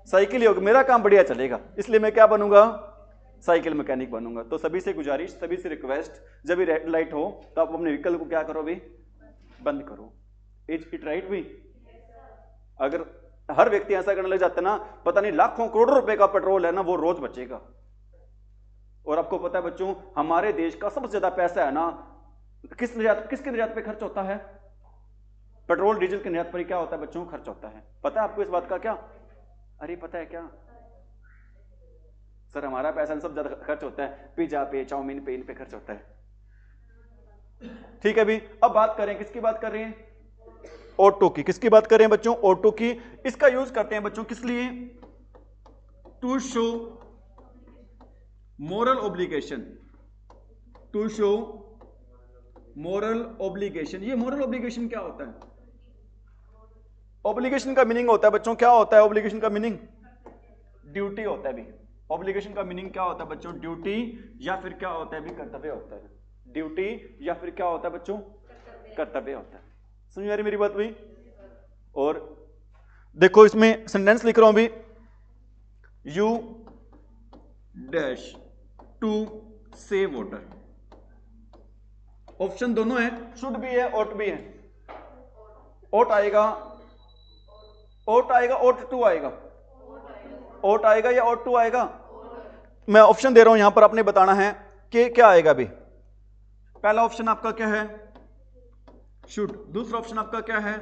साइकिल ही होगी, मेरा काम बढ़िया चलेगा, इसलिए मैं क्या बनूंगा? साइकिल मैकेनिक बनूंगा। तो सभी से गुजारिश, सभी से रिक्वेस्ट, जब भी रेड लाइट हो तो आप अपने व्हीकल को क्या करो भी? बंद करो। इट राइट भी? अगर हर व्यक्ति ऐसा करने लग जाता है ना, पता नहीं लाखों करोड़ों रुपए का पेट्रोल है ना वो रोज बचेगा। और आपको पता है बच्चों हमारे देश का सबसे ज्यादा पैसा है ना किसके निर्यात पे खर्च होता है? पेट्रोल डीजल के निर्यात पर क्या होता है बच्चों? खर्च होता है। पता है आपको इस बात का क्या? अरे पता है क्या सर? हमारा पैसा सब ज्यादा खर्च होता है पिज्जा पे, चाउमीन पे, इन पे खर्च होता है। ठीक है भी। अब बात करें किसकी बात कर रहे हैं? ऑटो की। किसकी बात कर रहे हैं बच्चों? ऑटो की। इसका यूज करते हैं बच्चों किस लिए? To show moral obligation. To show moral obligation. ये मोरल ऑब्लिगेशन क्या होता है? ऑब्लिगेशन का मीनिंग होता है बच्चों, क्या होता है ऑब्लिगेशन का मीनिंग? ड्यूटी होता है भी। ऑब्लिगेशन का मीनिंग क्या होता है बच्चों? ड्यूटी या फिर क्या होता है भी? कर्तव्य होता है। ड्यूटी या फिर क्या होता है बच्चों? कर्तव्य होता है। समझ आ रही मेरी बात भाई? और देखो इसमें सेंटेंस लिख रहा हूं भी, you dash to save water. Option दोनों है, शुड भी है, ought भी है। ought आएगा, ought आएगा, ought टू आएगा, ought आएगा या ought टू आएगा? मैं ऑप्शन दे रहा हूं यहां पर, आपने बताना है कि क्या आएगा अभी? पहला ऑप्शन आपका क्या है? शुड। दूसरा ऑप्शन आपका क्या है?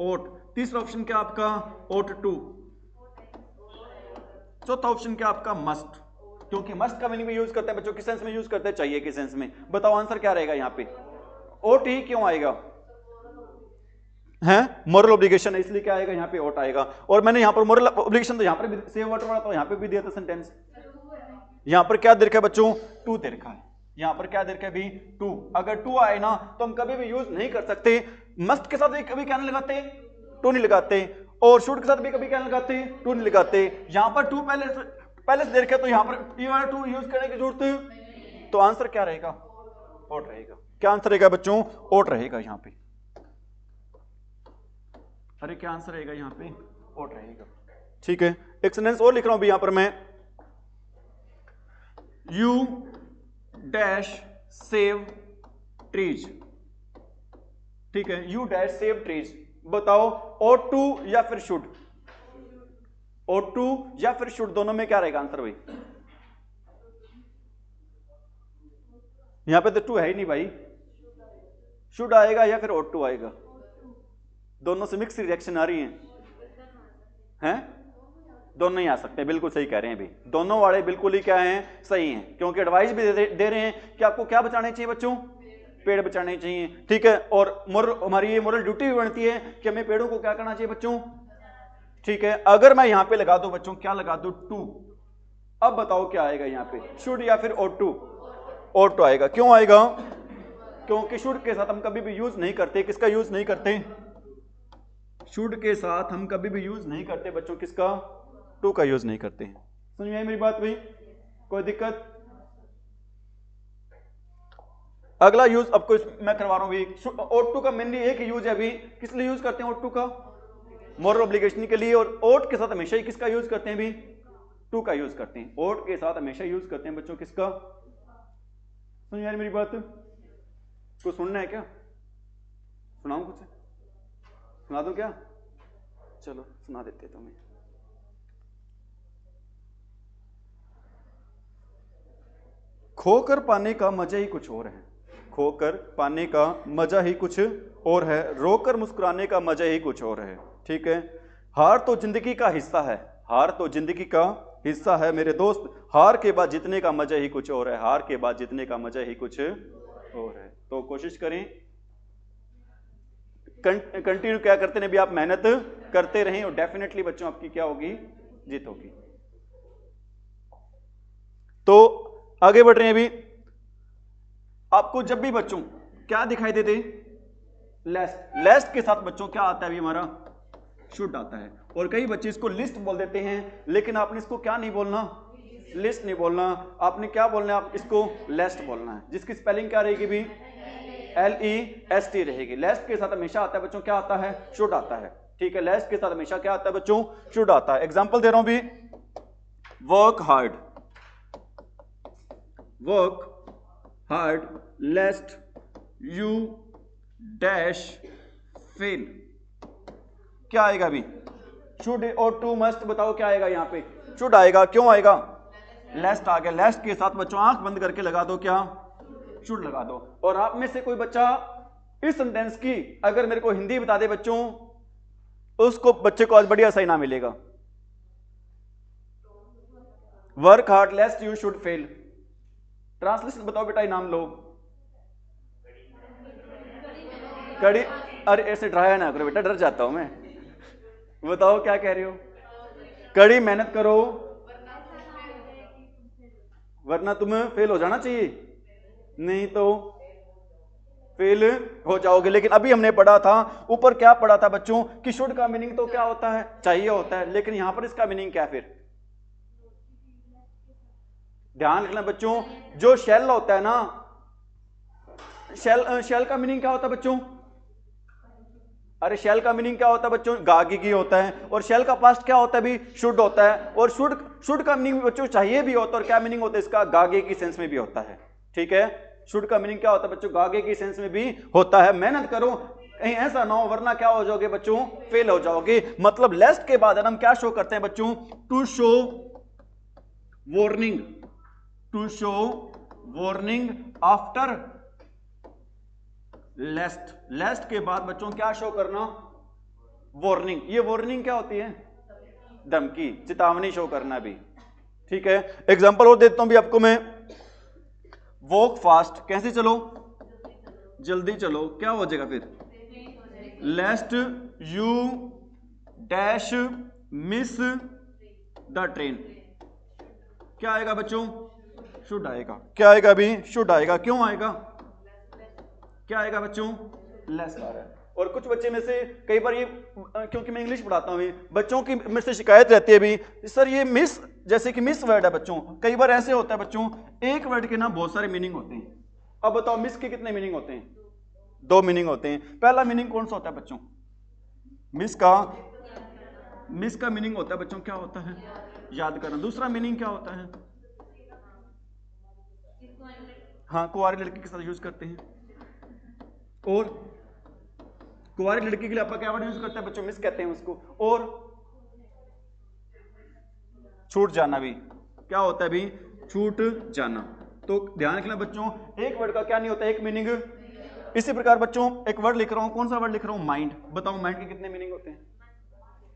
ought। तीसरा ऑप्शन क्या आपका? ought to। चौथा ऑप्शन क्या आपका? मस्ट। क्योंकि मस्ट का मीनिंग भी यूज करते हैं बच्चों, किस सेंस में यूज करते हैं? चाहिए के सेंस में। बताओ आंसर क्या रहेगा यहाँ पे? ought ही क्यों आएगा? है मोरल ऑब्लिगेशन है, इसलिए क्या आएगा यहाँ पे? ought आएगा। और मैंने यहाँ पर मोरल ऑब्लिगेशन तो यहाँ पर भी सेव वाटर वाला तो यहाँ पे भी दिया था सेंटेंस। यहाँ पर क्या दे रखा है बच्चों? टू दे रखा है। यहाँ पर क्या दे रखा है भी? टू। अगर टू आए ना तो हम कभी भी यूज नहीं कर सकते। मस्ट के साथ भी कभी क्या नहीं लगाते? टू नहीं लगाते। और शुड के साथ भी कभी क्या नहीं लगाते? टू नहीं लगाते। यहाँ पर टू पहले से दे रखा है तो यहाँ पर ये वाला टू यूज करने की जरूरत है। तो आंसर क्या रहेगा? ought रहेगा। क्या आंसर रहेगा बच्चों? ought रहेगा यहाँ पे। अरे क्या आंसर रहेगा यहाँ पे? ought रहेगा। ठीक है, एक सेंटेंस और लिख रहा हूं भी यहां पर मैं। You dash save trees. ठीक है, यू डैश सेव ट्रीज। बताओ ought to या फिर शुड? ought to या फिर शुड, दोनों में क्या रहेगा आंसर भाई? यहां पे तो टू है ही नहीं भाई। शुड आएगा या फिर ought to आएगा? दोनों से मिक्स रिएक्शन आ रही हैं? दोनों ही आ सकते हैं, बिल्कुल सही कह रहे हैं भी। दोनों वाले बिल्कुल ही क्या हैं? सही हैं, क्योंकि एडवाइस भी दे रहे हैं कि आपको क्या बचाने चाहिए बच्चों? पेड़ बचाने चाहिए। ठीक है, और हमारी ये मोरल ड्यूटी भी बनती है कि हमें पेड़ों को क्या करना चाहिए बच्चों? ठीक है, अगर मैं यहां पे लगा दूं बच्चों, क्या लगा दूं? टू। अब बताओ क्या आएगा यहाँ पे? शुड या फिर ought to? ought to आएगा। क्यों आएगा? क्योंकि शुड के साथ हम कभी भी यूज नहीं करते। किसका यूज नहीं करते? शुड के साथ हम कभी भी यूज नहीं करते बच्चों। किसका? टू का यूज नहीं करते हैं। समझ में आई मेरी बात भाई? कोई दिक्कत? अगला यूज आपको मैं करवा रहा हूं। ought to का मेनली एक ही यूज है अभी। किस लिए यूज करते हैं ought to का? मोरल ऑब्लिगेशन के लिए। और ought के साथ हमेशा ही किसका यूज करते हैं भी? टू का यूज करते हैं। ought के साथ हमेशा यूज करते हैं बच्चों। किसका? समझ में आई मेरी बात? कुछ सुनना है क्या? सुनाऊं कुछ? सुना दूं क्या? चलो सुना देते तुम्हें। खोकर पाने का मजा ही कुछ और है। खोकर पाने का मजा ही कुछ और है। रोकर मुस्कुराने का मजा ही कुछ और है। ठीक है, हार तो जिंदगी का हिस्सा है। हार तो जिंदगी का हिस्सा है मेरे दोस्त। हार के बाद जीतने का मजा ही कुछ और है। हार के बाद जीतने का मजा ही कुछ और है। तो कोशिश करें, कंटिन्यू क्या करते हैं भी, आप मेहनत करते रहें और डेफिनेटली बच्चों आपकी क्या होगी? जीत होगी। तो आगे बढ़ रहे हैं अभी। आपको जब भी बच्चों क्या दिखाई देते? लेस्ट। लेस्ट के साथ बच्चों क्या आता है अभी हमारा? शुड आता है। और कई बच्चे इसको लिस्ट बोल देते हैं, लेकिन आपने इसको क्या नहीं बोलना? लिस्ट नहीं बोलना। आपने क्या बोलना है? आप इसको लेस्ट बोलना है, जिसकी स्पेलिंग क्या रहेगी भी? LEST रहेगी। लेस्ट के साथ हमेशा आता है बच्चों क्या आता है? शुड आता है। ठीक है, लेस्ट के साथ हमेशा क्या आता है बच्चों? शुड आता है। एग्जांपल दे रहा हूं भी। Work hard. Work hard लेस्ट you dash fail. क्या आएगा अभी? शुड और टू मस्ट। बताओ क्या आएगा यहाँ पे? शुड आएगा। क्यों आएगा? लेस्ट आ गया। लेस्ट के साथ बच्चों आंख बंद करके लगा दो क्या? शुड लगा दो। और आप में से कोई बच्चा इस सेंटेंस की अगर मेरे को हिंदी बता दे बच्चों, उसको बच्चे को आज बढ़िया सा इनाम मिलेगा। Work hard लेस्ट you should fail. Translation बताओ बेटा, इनाम लो। कड़ी। अरे ऐसे डराया ना करो बेटा, डर जाता हूं मैं। बताओ क्या कह रहे हो? कड़ी मेहनत करो वरना तुम्हें फेल हो जाना चाहिए, नहीं तो फेल हो जाओगे। लेकिन अभी हमने पढ़ा था ऊपर, क्या पढ़ा था बच्चों कि शुड का मीनिंग तो क्या होता है? चाहिए होता है। लेकिन यहां पर इसका मीनिंग क्या? फिर ध्यान रखना बच्चों, जो शेल होता है ना, शेल का मीनिंग क्या होता है बच्चों? अरे शेल का मीनिंग क्या होता है बच्चों? गागी होता है। और शेल का पास्ट क्या होता है भी? शुड होता है। और शुड का मीनिंग बच्चों चाहिए भी होता है। और क्या मीनिंग होता है इसका? गागे की सेंस में भी होता है। ठीक है, शुड का मीनिंग क्या होता है बच्चों? गागे की सेंस में भी होता है। मेहनत करो, कहीं ऐसा ना हो वरना क्या हो जाओगे बच्चों? फेल हो जाओगे। मतलब लेस्ट के बाद हम क्या शो करते हैं बच्चों? To show warning. To show warning after lest, lest के बाद बच्चों क्या शो करना, वार्निंग। ये वार्निंग क्या होती है, धमकी, चेतावनी शो करना भी, ठीक है। एग्जांपल और देता हूं भी आपको मैं, वॉक फास्ट, कैसे चलो, जल्दी चलो, क्या हो जाएगा फिर, लेस्ट you dash miss the train, क्या आएगा बच्चों, शुड आएगा, क्या आएगा अभी, शुड आएगा, क्यों आएगा, क्या आएगा बच्चों, लेस आ रहा है। और कुछ बच्चे में से कई बार ये, क्योंकि मैं इंग्लिश पढ़ाता हूँ, बच्चों की मेरे से शिकायत रहती है भी, सर ये मिस, जैसे कि मिस वर्ड है बच्चों, कई बार ऐसे होता है बच्चों, एक वर्ड के ना बहुत सारे मीनिंग होते हैं। अब बताओ मिस के कितने मीनिंग होते हैं, 2 मीनिंग होते हैं। पहला मीनिंग कौन सा होता है बच्चों, मिस का मीनिंग होता है बच्चों, क्या होता है, याद करना। दूसरा मीनिंग क्या होता है, हाँ, कुंवारी लड़की के साथ यूज करते हैं। और कुंवारी लड़की के लिए आपका क्या वर्ड यूज करते हैं बच्चों, मिस कहते हैं उसको। और छूट जाना भी क्या होता है भी, छूट जाना। तो ध्यान रखना बच्चों, एक वर्ड का क्या नहीं होता, एक मीनिंग। इसी प्रकार बच्चों एक वर्ड लिख रहा हूं, कौन सा वर्ड लिख रहा हूं, माइंड। बताओ माइंड के कितने मीनिंग होते हैं,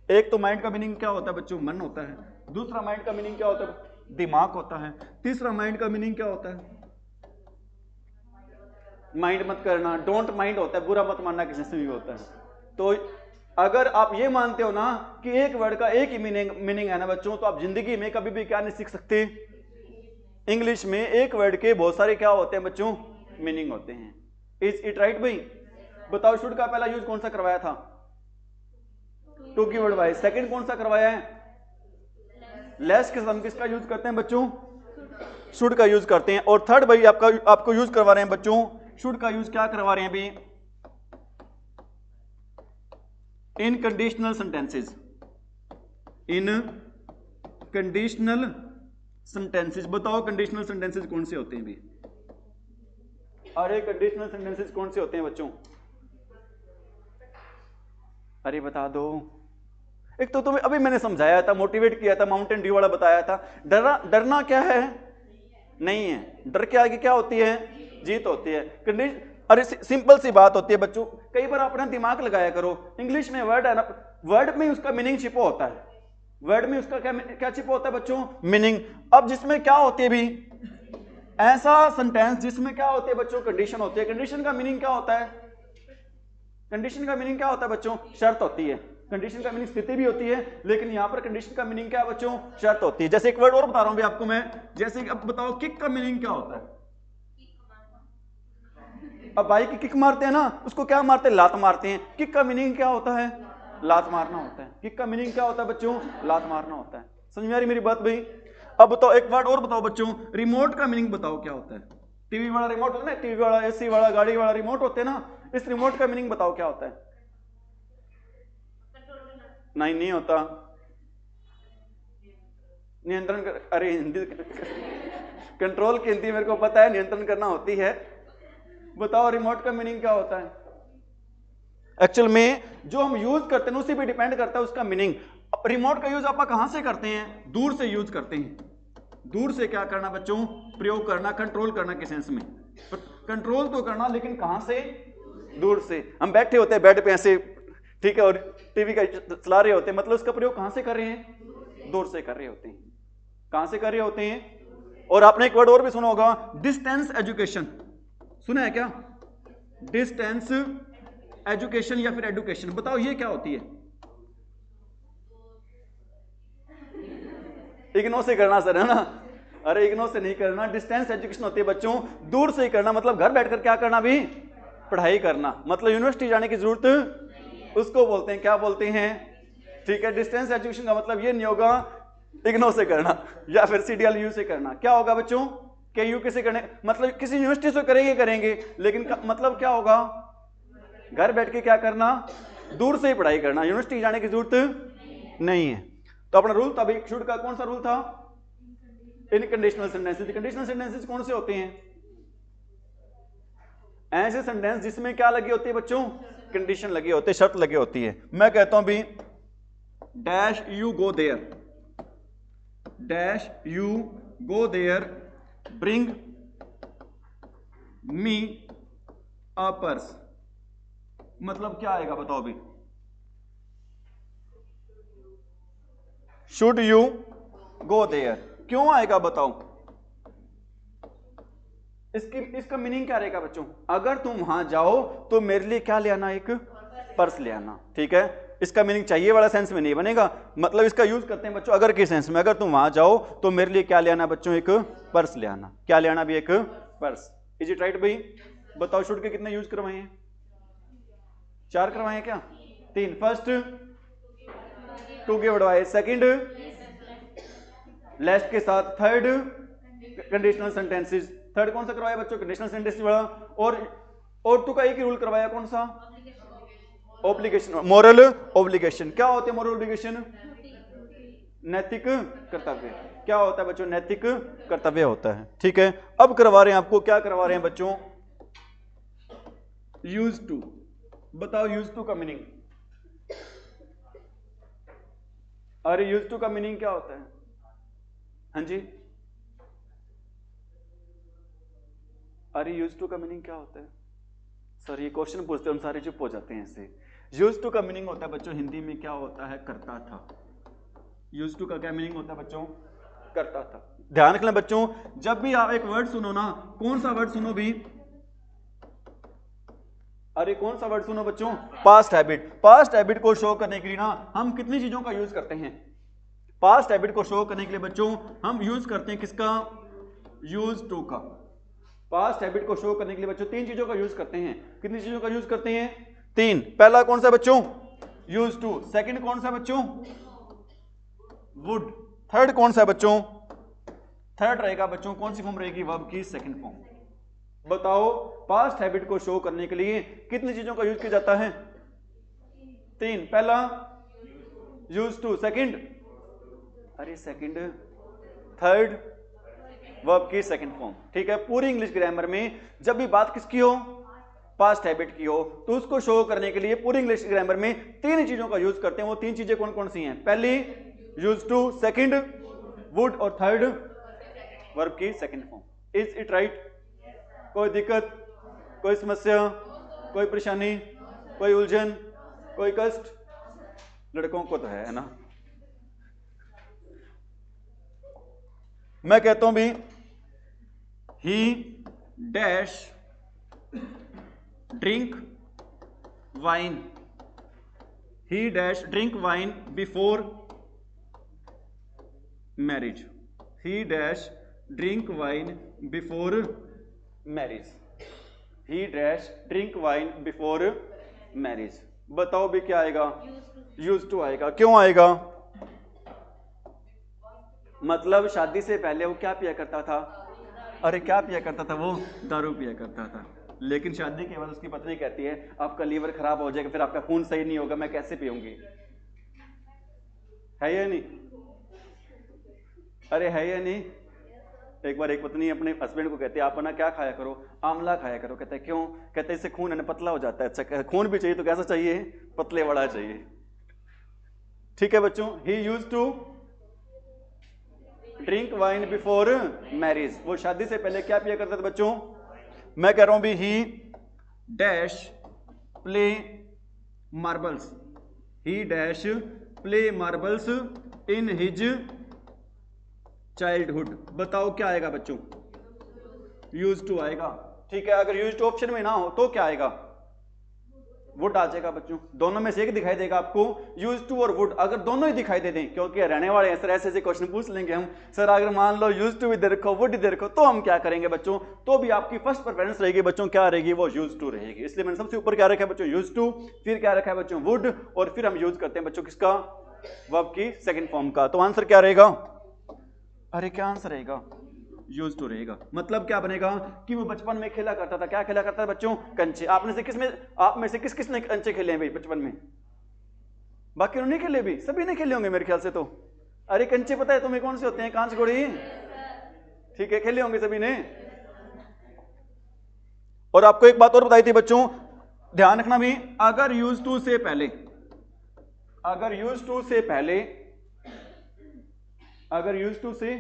एक तो माइंड का मीनिंग क्या होता है बच्चों, मन होता है। दूसरा माइंड का मीनिंग क्या होता है, दिमाग होता है। तीसरा माइंड का मीनिंग क्या होता है, माइंड मत करना, डोंट माइंड होता है, बुरा मत मानना किसी से भी होता है। तो अगर आप ये मानते हो ना कि एक वर्ड का एक ही मीनिंग है ना बच्चों, तो आप जिंदगी में कभी भी क्या नहीं सीख सकते, इंग्लिश में एक वर्ड के बहुत सारे क्या होते हैं बच्चों, मीनिंग होते हैं। इज इट राइट भाई, बताओ शुड का पहला यूज कौन सा करवाया था, टू की वर्ड वाइज। सेकंड कौन सा करवाया है, लेस के साथ हम किसका यूज करते हैं बच्चों, शुड का यूज करते हैं। और थर्ड भाई आपको यूज करवा रहे हैं बच्चों, शुड का यूज क्या करवा रहे हैं अभी, इन कंडीशनल सेंटेंसेस, इन कंडीशनल सेंटेंसेस। बताओ कंडीशनल सेंटेंसेस कौन से होते हैं भी, अरे कंडीशनल सेंटेंसेस कौन से होते हैं बच्चों, अरे बता दो। एक तो तुम्हें अभी मैंने समझाया था, मोटिवेट किया था, माउंटेन ड्यू वाला बताया था। डरना क्या है, नहीं है, डर के आगे क्या होती है, जीत होती है। अरे सिंपल सी बात होती है बच्चों, कई बार अपना दिमाग लगाया करो। इंग्लिश में वर्ड है ना, वर्ड में उसका मीनिंग छिपा होता है, वर्ड में उसका क्या छिपा होता है बच्चों, मीनिंग। अब जिसमें क्या होती है भी, ऐसा सेंटेंस जिसमें क्या होती है बच्चों, कंडीशन होती है। कंडीशन का मीनिंग क्या होता है, कंडीशन का मीनिंग क्या होता है बच्चों, शर्त होती है। कंडीशन का मीनिंग स्थिति भी होती है, लेकिन यहां पर कंडीशन का मीनिंग क्या है बच्चों, शर्त होती है। जैसे एक वर्ड और बता रहा हूं भी आपको मैं, जैसे अब बताओ किक का मीनिंग क्या होता है। अब बाइक की किक मारते हैं ना, उसको क्या मारते हैं, लात मारते हैं। किक का मीनिंग क्या होता है, लात मारना होता है। किक का मीनिंग क्या होता है बच्चों, लात मारना होता है। समझ में आ रही मेरी बात भाई। अब बताओ एक वर्ड और बताओ बच्चों, रिमोट का मीनिंग बताओ क्या होता है। टीवी वाला रिमोट होता है ना, टीवी वाला, एसी वाला, गाड़ी वाला रिमोट होते हैं ना, इस रिमोट का मीनिंग बताओ क्या होता है। नहीं होता, नियंत्रण कर, अरे हिंदी कंट्रोल की हिंदी मेरे को पता है, नियंत्रण करना होती है। बताओ रिमोट का मीनिंग क्या होता है। एक्चुअल में जो हम यूज करते हैं उसी पे डिपेंड करता है उसका मीनिंग। रिमोट का यूज आप कहां से करते हैं, दूर से यूज करते हैं। दूर से क्या करना बच्चों, प्रयोग करना, कंट्रोल करना के सेंस में। कंट्रोल तो करना, लेकिन कहां से, दूर से। हम बैठे होते हैं बेड पे ऐसे, ठीक है, और टीवी का चला रहे होते हैं, मतलब उसका प्रयोग कहां से कर रहे हैं, दूर से कर रहे होते हैं। कहां से कर रहे होते हैं। और आपने एक वर्ड और भी सुना होगा, डिस्टेंस एजुकेशन, सुना है क्या, डिस्टेंस एजुकेशन या फिर एडुकेशन। बताओ ये क्या होती है। इग्नो से करना सर, है ना, अरे इग्नो से नहीं करना। डिस्टेंस एजुकेशन होती है बच्चों, दूर से ही करना, मतलब घर बैठकर क्या करना भी, पढ़ाई करना, मतलब यूनिवर्सिटी जाने की जरूरत, उसको बोलते हैं, क्या बोलते हैं, ठीक है। डिस्टेंस एजुकेशन का मतलब ये नहीं होगा इग्नो से करना या फिर CDLU से करना। क्या होगा बच्चों, KU किसे करने, मतलब किसी यूनिवर्सिटी से करेंगे, लेकिन मतलब क्या होगा, घर बैठ के क्या करना, दूर से ही पढ़ाई करना, यूनिवर्सिटी जाने की जरूरत नहीं है। तो अपना रूल था भाई, शुड का कौन सा रूल था, इनकंडीशनल सेंटेंसेस। कंडीशनल सेंटेंसेस कौन से होते हैं, ऐसे सेंटेंस जिसमें क्या लगी होती है बच्चों, कंडीशन लगी होती है, शर्त लगी होती है। मैं कहता हूं भी dash you go there, dash you go there, bring me a purse, मतलब क्या आएगा बताओ भी? शुड यू गो देयर, क्यों आएगा बताओ? इसका मीनिंग क्या रहेगा बच्चों? अगर तुम वहां जाओ तो मेरे लिए क्या ले आना? एक पर्स ले आना, ठीक है। इसका मीनिंग चाहिए वाला सेंस में नहीं बनेगा, मतलब इसका यूज करते हैं बच्चों अगर के सेंस में। अगर तुम वहां जाओ तो मेरे लिए क्या ले आना बच्चों? एक पर्स ले आना। क्या ले आना भी? एक पर्स। इज इट राइट भाई? बताओ शुड के कितने यूज करवाए हैं? 4 करवाए हैं क्या? 3। First to give advice, second lest के साथ, थर्ड कंडीशनल सेंटेंसेस। थर्ड कौन सा करवाया बच्चों? कंडीशनल सेंटेंसेस वाला। और टू का एक ही रूल करवाया, कौन सा? Obligation, moral obligation. क्या होते हैं मोरल ऑब्लिगेशन? नैतिक कर्तव्य। क्या होता है बच्चों? नैतिक कर्तव्य होता है, ठीक है। अब करवा रहे हैं आपको, क्या करवा रहे हैं बच्चों? Use to. बताओ यूज टू का मीनिंग। अरे यूज टू का मीनिंग क्या होता है? हाँ जी, अरे यूज टू का मीनिंग क्या होता है? सर ये क्वेश्चन पूछते हैं हम सारे चुप हो जाते हैं ऐसे। यूज टू का मीनिंग होता है बच्चों हिंदी में क्या होता है? करता था। यूज टू का क्या मीनिंग होता है बच्चों? करता था। ध्यान रखना बच्चों, जब भी आप एक वर्ड सुनो ना, कौन सा वर्ड सुनो भी? अरे कौन सा वर्ड सुनो बच्चों? Past habit. पास्ट हैबिट को शो करने के लिए ना हम कितनी चीजों का यूज करते हैं? पास्ट हैबिट को शो करने के लिए बच्चों हम यूज करते हैं किसका? यूज टू का। पास्ट हैबिट को शो करने के लिए बच्चों 3 चीजों का यूज करते हैं। कितनी चीजों का यूज करते हैं? 3। पहला कौन सा बच्चों? Use to. सेकंड कौन सा बच्चों? वुड। थर्ड कौन सा बच्चों? थर्ड रहेगा बच्चों, कौन सी फॉर्म रहेगी? वर्ब की सेकंड फॉर्म। बताओ पास्ट हैबिट को शो करने के लिए कितनी चीजों का यूज किया जाता है? 3। पहला यूज टू, सेकंड, अरे सेकंड, थर्ड वर्ब की सेकंड फॉर्म, ठीक है। पूरी इंग्लिश ग्रामर में जब भी बात किसकी हो? पास्ट हैबिट की हो, तो उसको शो करने के लिए पूरी इंग्लिश ग्रामर में 3 चीजों का यूज करते हैं। वो 3 चीजें कौन कौन सी हैं? पहली यूज टू, सेकंड वुड और थर्ड वर्ब की second form. Is it right? कोई दिक्कत, कोई समस्या, कोई परेशानी, कोई उलझन, कोई कष्ट? लड़कों को तो है ना। मैं कहता हूं भी ही डैश ड्रिंक वाइन, ही dash drink wine before marriage, ही dash drink wine before marriage, ही dash drink wine before marriage. बताओ भी क्या आएगा? यूज टू आएगा। क्यों आएगा? मतलब शादी से पहले वो क्या पिया करता था? अरे क्या पिया करता था? वो दारू पिया करता था। लेकिन शादी के बाद उसकी पत्नी कहती है आपका लीवर खराब हो जाएगा, फिर आपका खून सही नहीं होगा, मैं कैसे पीऊंगी? है या नहीं? अरे है या नहीं? एक बार एक पत्नी अपने हस्बैंड को कहती है आप ना क्या खाया करो? आंवला खाया करो। कहते हैं क्यों? कहते हैं इससे खून है ना पतला हो जाता है। अच्छा खून भी चाहिए तो कैसा चाहिए? पतले वाला चाहिए, ठीक है बच्चों। He used to drink wine before marriage, वो शादी से पहले क्या पिया करता था बच्चों? मैं कह रहा हूं भी ही dash play marbles, he dash play marbles in his childhood. बताओ क्या आएगा बच्चों? यूज टू आएगा, ठीक है। अगर यूज टू ऑप्शन में ना हो तो क्या आएगा? वुड आ जाएगा बच्चों। दोनों में से एक दिखाई देगा आपको, यूज टू और वुड। अगर दोनों ही दिखाई दे दें, क्योंकि रहने वाले हैं सर ऐसे ऐसे क्वेश्चन पूछ लेंगे हम, सर अगर मान लो यूज टू इधर रखो वुड इधर रखो, तो हम क्या करेंगे बच्चों? तो भी आपकी फर्स्ट प्रेफरेंस रहेगी बच्चों, क्या रहेगी? वो यूज टू रहेगी। इसलिए मैंने सबसे ऊपर क्या रखा है बच्चों? यूज टू, फिर क्या रखा है बच्चों? वुड, और फिर हम यूज करते हैं बच्चों किसका? वर्ब की सेकंड फॉर्म का। तो आंसर क्या रहेगा? अरे क्या आंसर रहेगा? यूज टू रहेगा। मतलब क्या बनेगा कि वो बचपन में खेला करता था। क्या खेला करता था बच्चों? कंचे। आप में से किस किसने कंचे खेले हैं भाई बचपन में? बाकी उन्होंने खेले भी, सभी ने खेले होंगे मेरे ख्याल से तो। अरे कंचे पता है तुम्हें कौन से होते हैं? कांच गोड़ी, ठीक है, खेले होंगे सभी ने। और आपको एक बात और बताई थी बच्चों, ध्यान रखना भी, अगर यूज टू से पहले, अगर यूज टू से पहले, अगर यूज टू से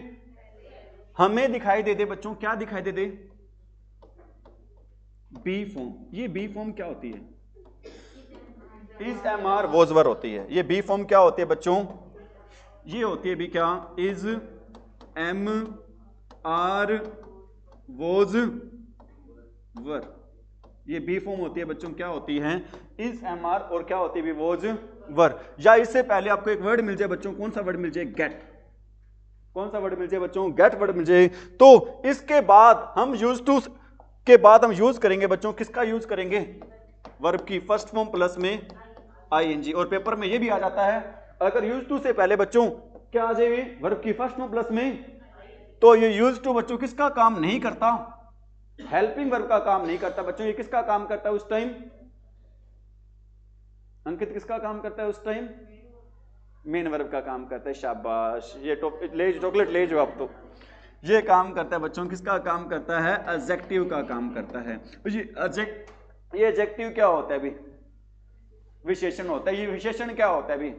हमें दिखाई दे दे बच्चों, क्या दिखाई दे दे? बी फॉर्म, ये बी फॉर्म क्या होती है? Is am are was were होती है। ये बी फॉर्म क्या होती है बच्चों? ये होती है भी क्या? Is am are was were. ये बी फॉर्म होती है बच्चों, क्या होती है? इज एम आर और क्या होती है? Was were. या इससे पहले आपको एक वर्ड मिल जाए बच्चों, कौन सा वर्ड मिल जाए? गेट। कौन सा वर्ड मिल जाए बच्चों? गेट वर्ड मिल जाए। तो इसके बाद हम यूज टू के बाद हम यूज करेंगे बच्चों, किसका यूज करेंगे? वर्ब की फर्स्ट फॉर्म प्लस में आईएनजी। और पेपर में ये भी आ जाता है, अगर यूज टू से पहले बच्चों क्या आ जाए? वर्ब की फर्स्ट फॉर्म प्लस में, तो ये यूज टू बच्चों किसका काम नहीं करता? हेल्पिंग वर्ब का काम नहीं करता बच्चों। ये किसका काम करता है उस टाइम? अंकित किसका काम करता है उस टाइम? मेन वर्ब का काम करता है। शाबाश, ये चॉकलेट ले जो आप। तो ये काम करता है बच्चों, किसका काम करता है? एडजेक्टिव का काम करता है। ये एडजेक्टिव क्या होता है अभी? विशेषण होता है। ये विशेषण क्या होता है अभी?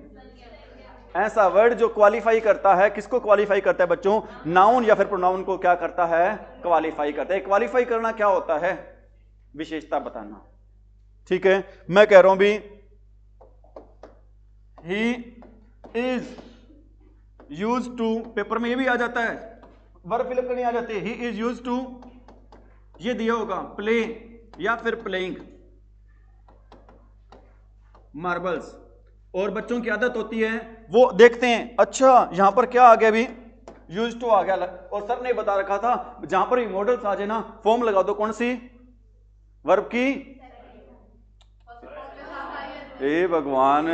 ऐसा वर्ड जो क्वालिफाई करता है, किसको क्वालिफाई करता है बच्चों? नाउन या फिर प्रोनाउन को क्या करता है? क्वालिफाई करता है। क्वालिफाई करना क्या होता है? विशेषता बताना। ठीक है, मैं कह रहा हूं भी he is use to, paper में ये भी आ जाता है, वर्ब फिलअप करनी आ जाती है। ही इज यूज टू, ये दिया होगा प्ले या फिर प्लेइंग मार्बल्स। और बच्चों की आदत होती है वो देखते हैं, अच्छा यहां पर क्या आ गया? अभी यूज टू आ गया, और सर ने बता रखा था जहां पर भी मॉडल्स आ जाए ना, फॉर्म लगा दो कौन सी? वर्ब की। ए भगवान,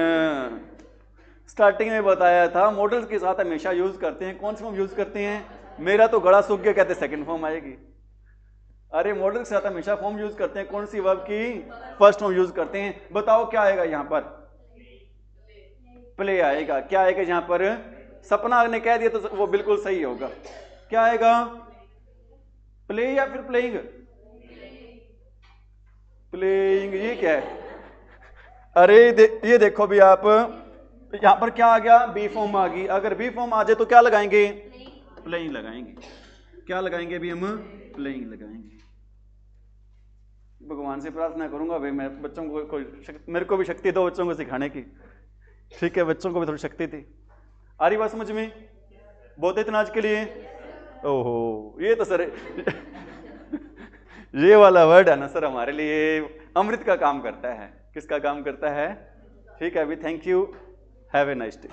स्टार्टिंग में बताया था मॉडल्स के साथ हमेशा यूज करते हैं। कौन सी फॉर्म यूज करते हैं? मेरा तो गला सूख गया, कहते सेकंड फॉर्म आएगी। अरे मॉडल के साथ हमेशा फॉर्म यूज करते हैं। कौन सी वर्ब की? फर्स्ट फॉर्म यूज करते हैं। बताओ क्या आएगा यहां पर? प्ले आएगा। क्या आएगा यहां पर? सपना ने कह दिया तो वो बिल्कुल सही होगा। क्या आएगा? प्ले या फिर प्लेइंग? प्लेइंग। ये क्या है? अरे ये देखो भी आप, यहां पर क्या आ गया? बी फॉर्म आ गई। अगर बी फॉर्म आ जाए तो क्या लगाएंगे? प्लेइंग लगाएंगे। क्या लगाएंगे अभी हम? प्लेइंग लगाएंगे। भगवान से प्रार्थना करूंगा भाई, मैं बच्चों को मेरे को भी शक्ति दो बच्चों को सिखाने की। ठीक है, बच्चों को भी थोड़ी शक्ति थी। आ रही बात समझ में? बहुत इतना आज के लिए। ओहो, ये तो सर ये वाला वर्ड है ना सर, हमारे लिए अमृत का काम करता है। किसका काम करता है? ठीक है अभी, thank you, have a nice day.